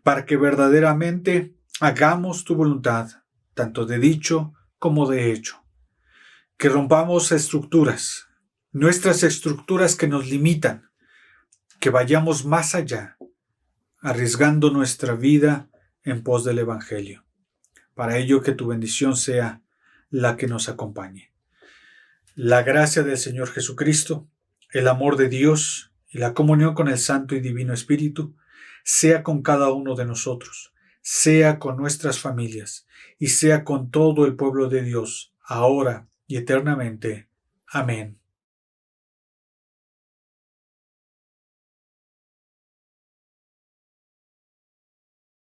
para que verdaderamente hagamos tu voluntad, tanto de dicho como de hecho. Que rompamos estructuras, nuestras estructuras que nos limitan, que vayamos más allá, arriesgando nuestra vida en pos del Evangelio. Para ello, que tu bendición sea la que nos acompañe. La gracia del Señor Jesucristo, el amor de Dios y la comunión con el Santo y Divino Espíritu sea con cada uno de nosotros, sea con nuestras familias y sea con todo el pueblo de Dios, ahora y eternamente. Amén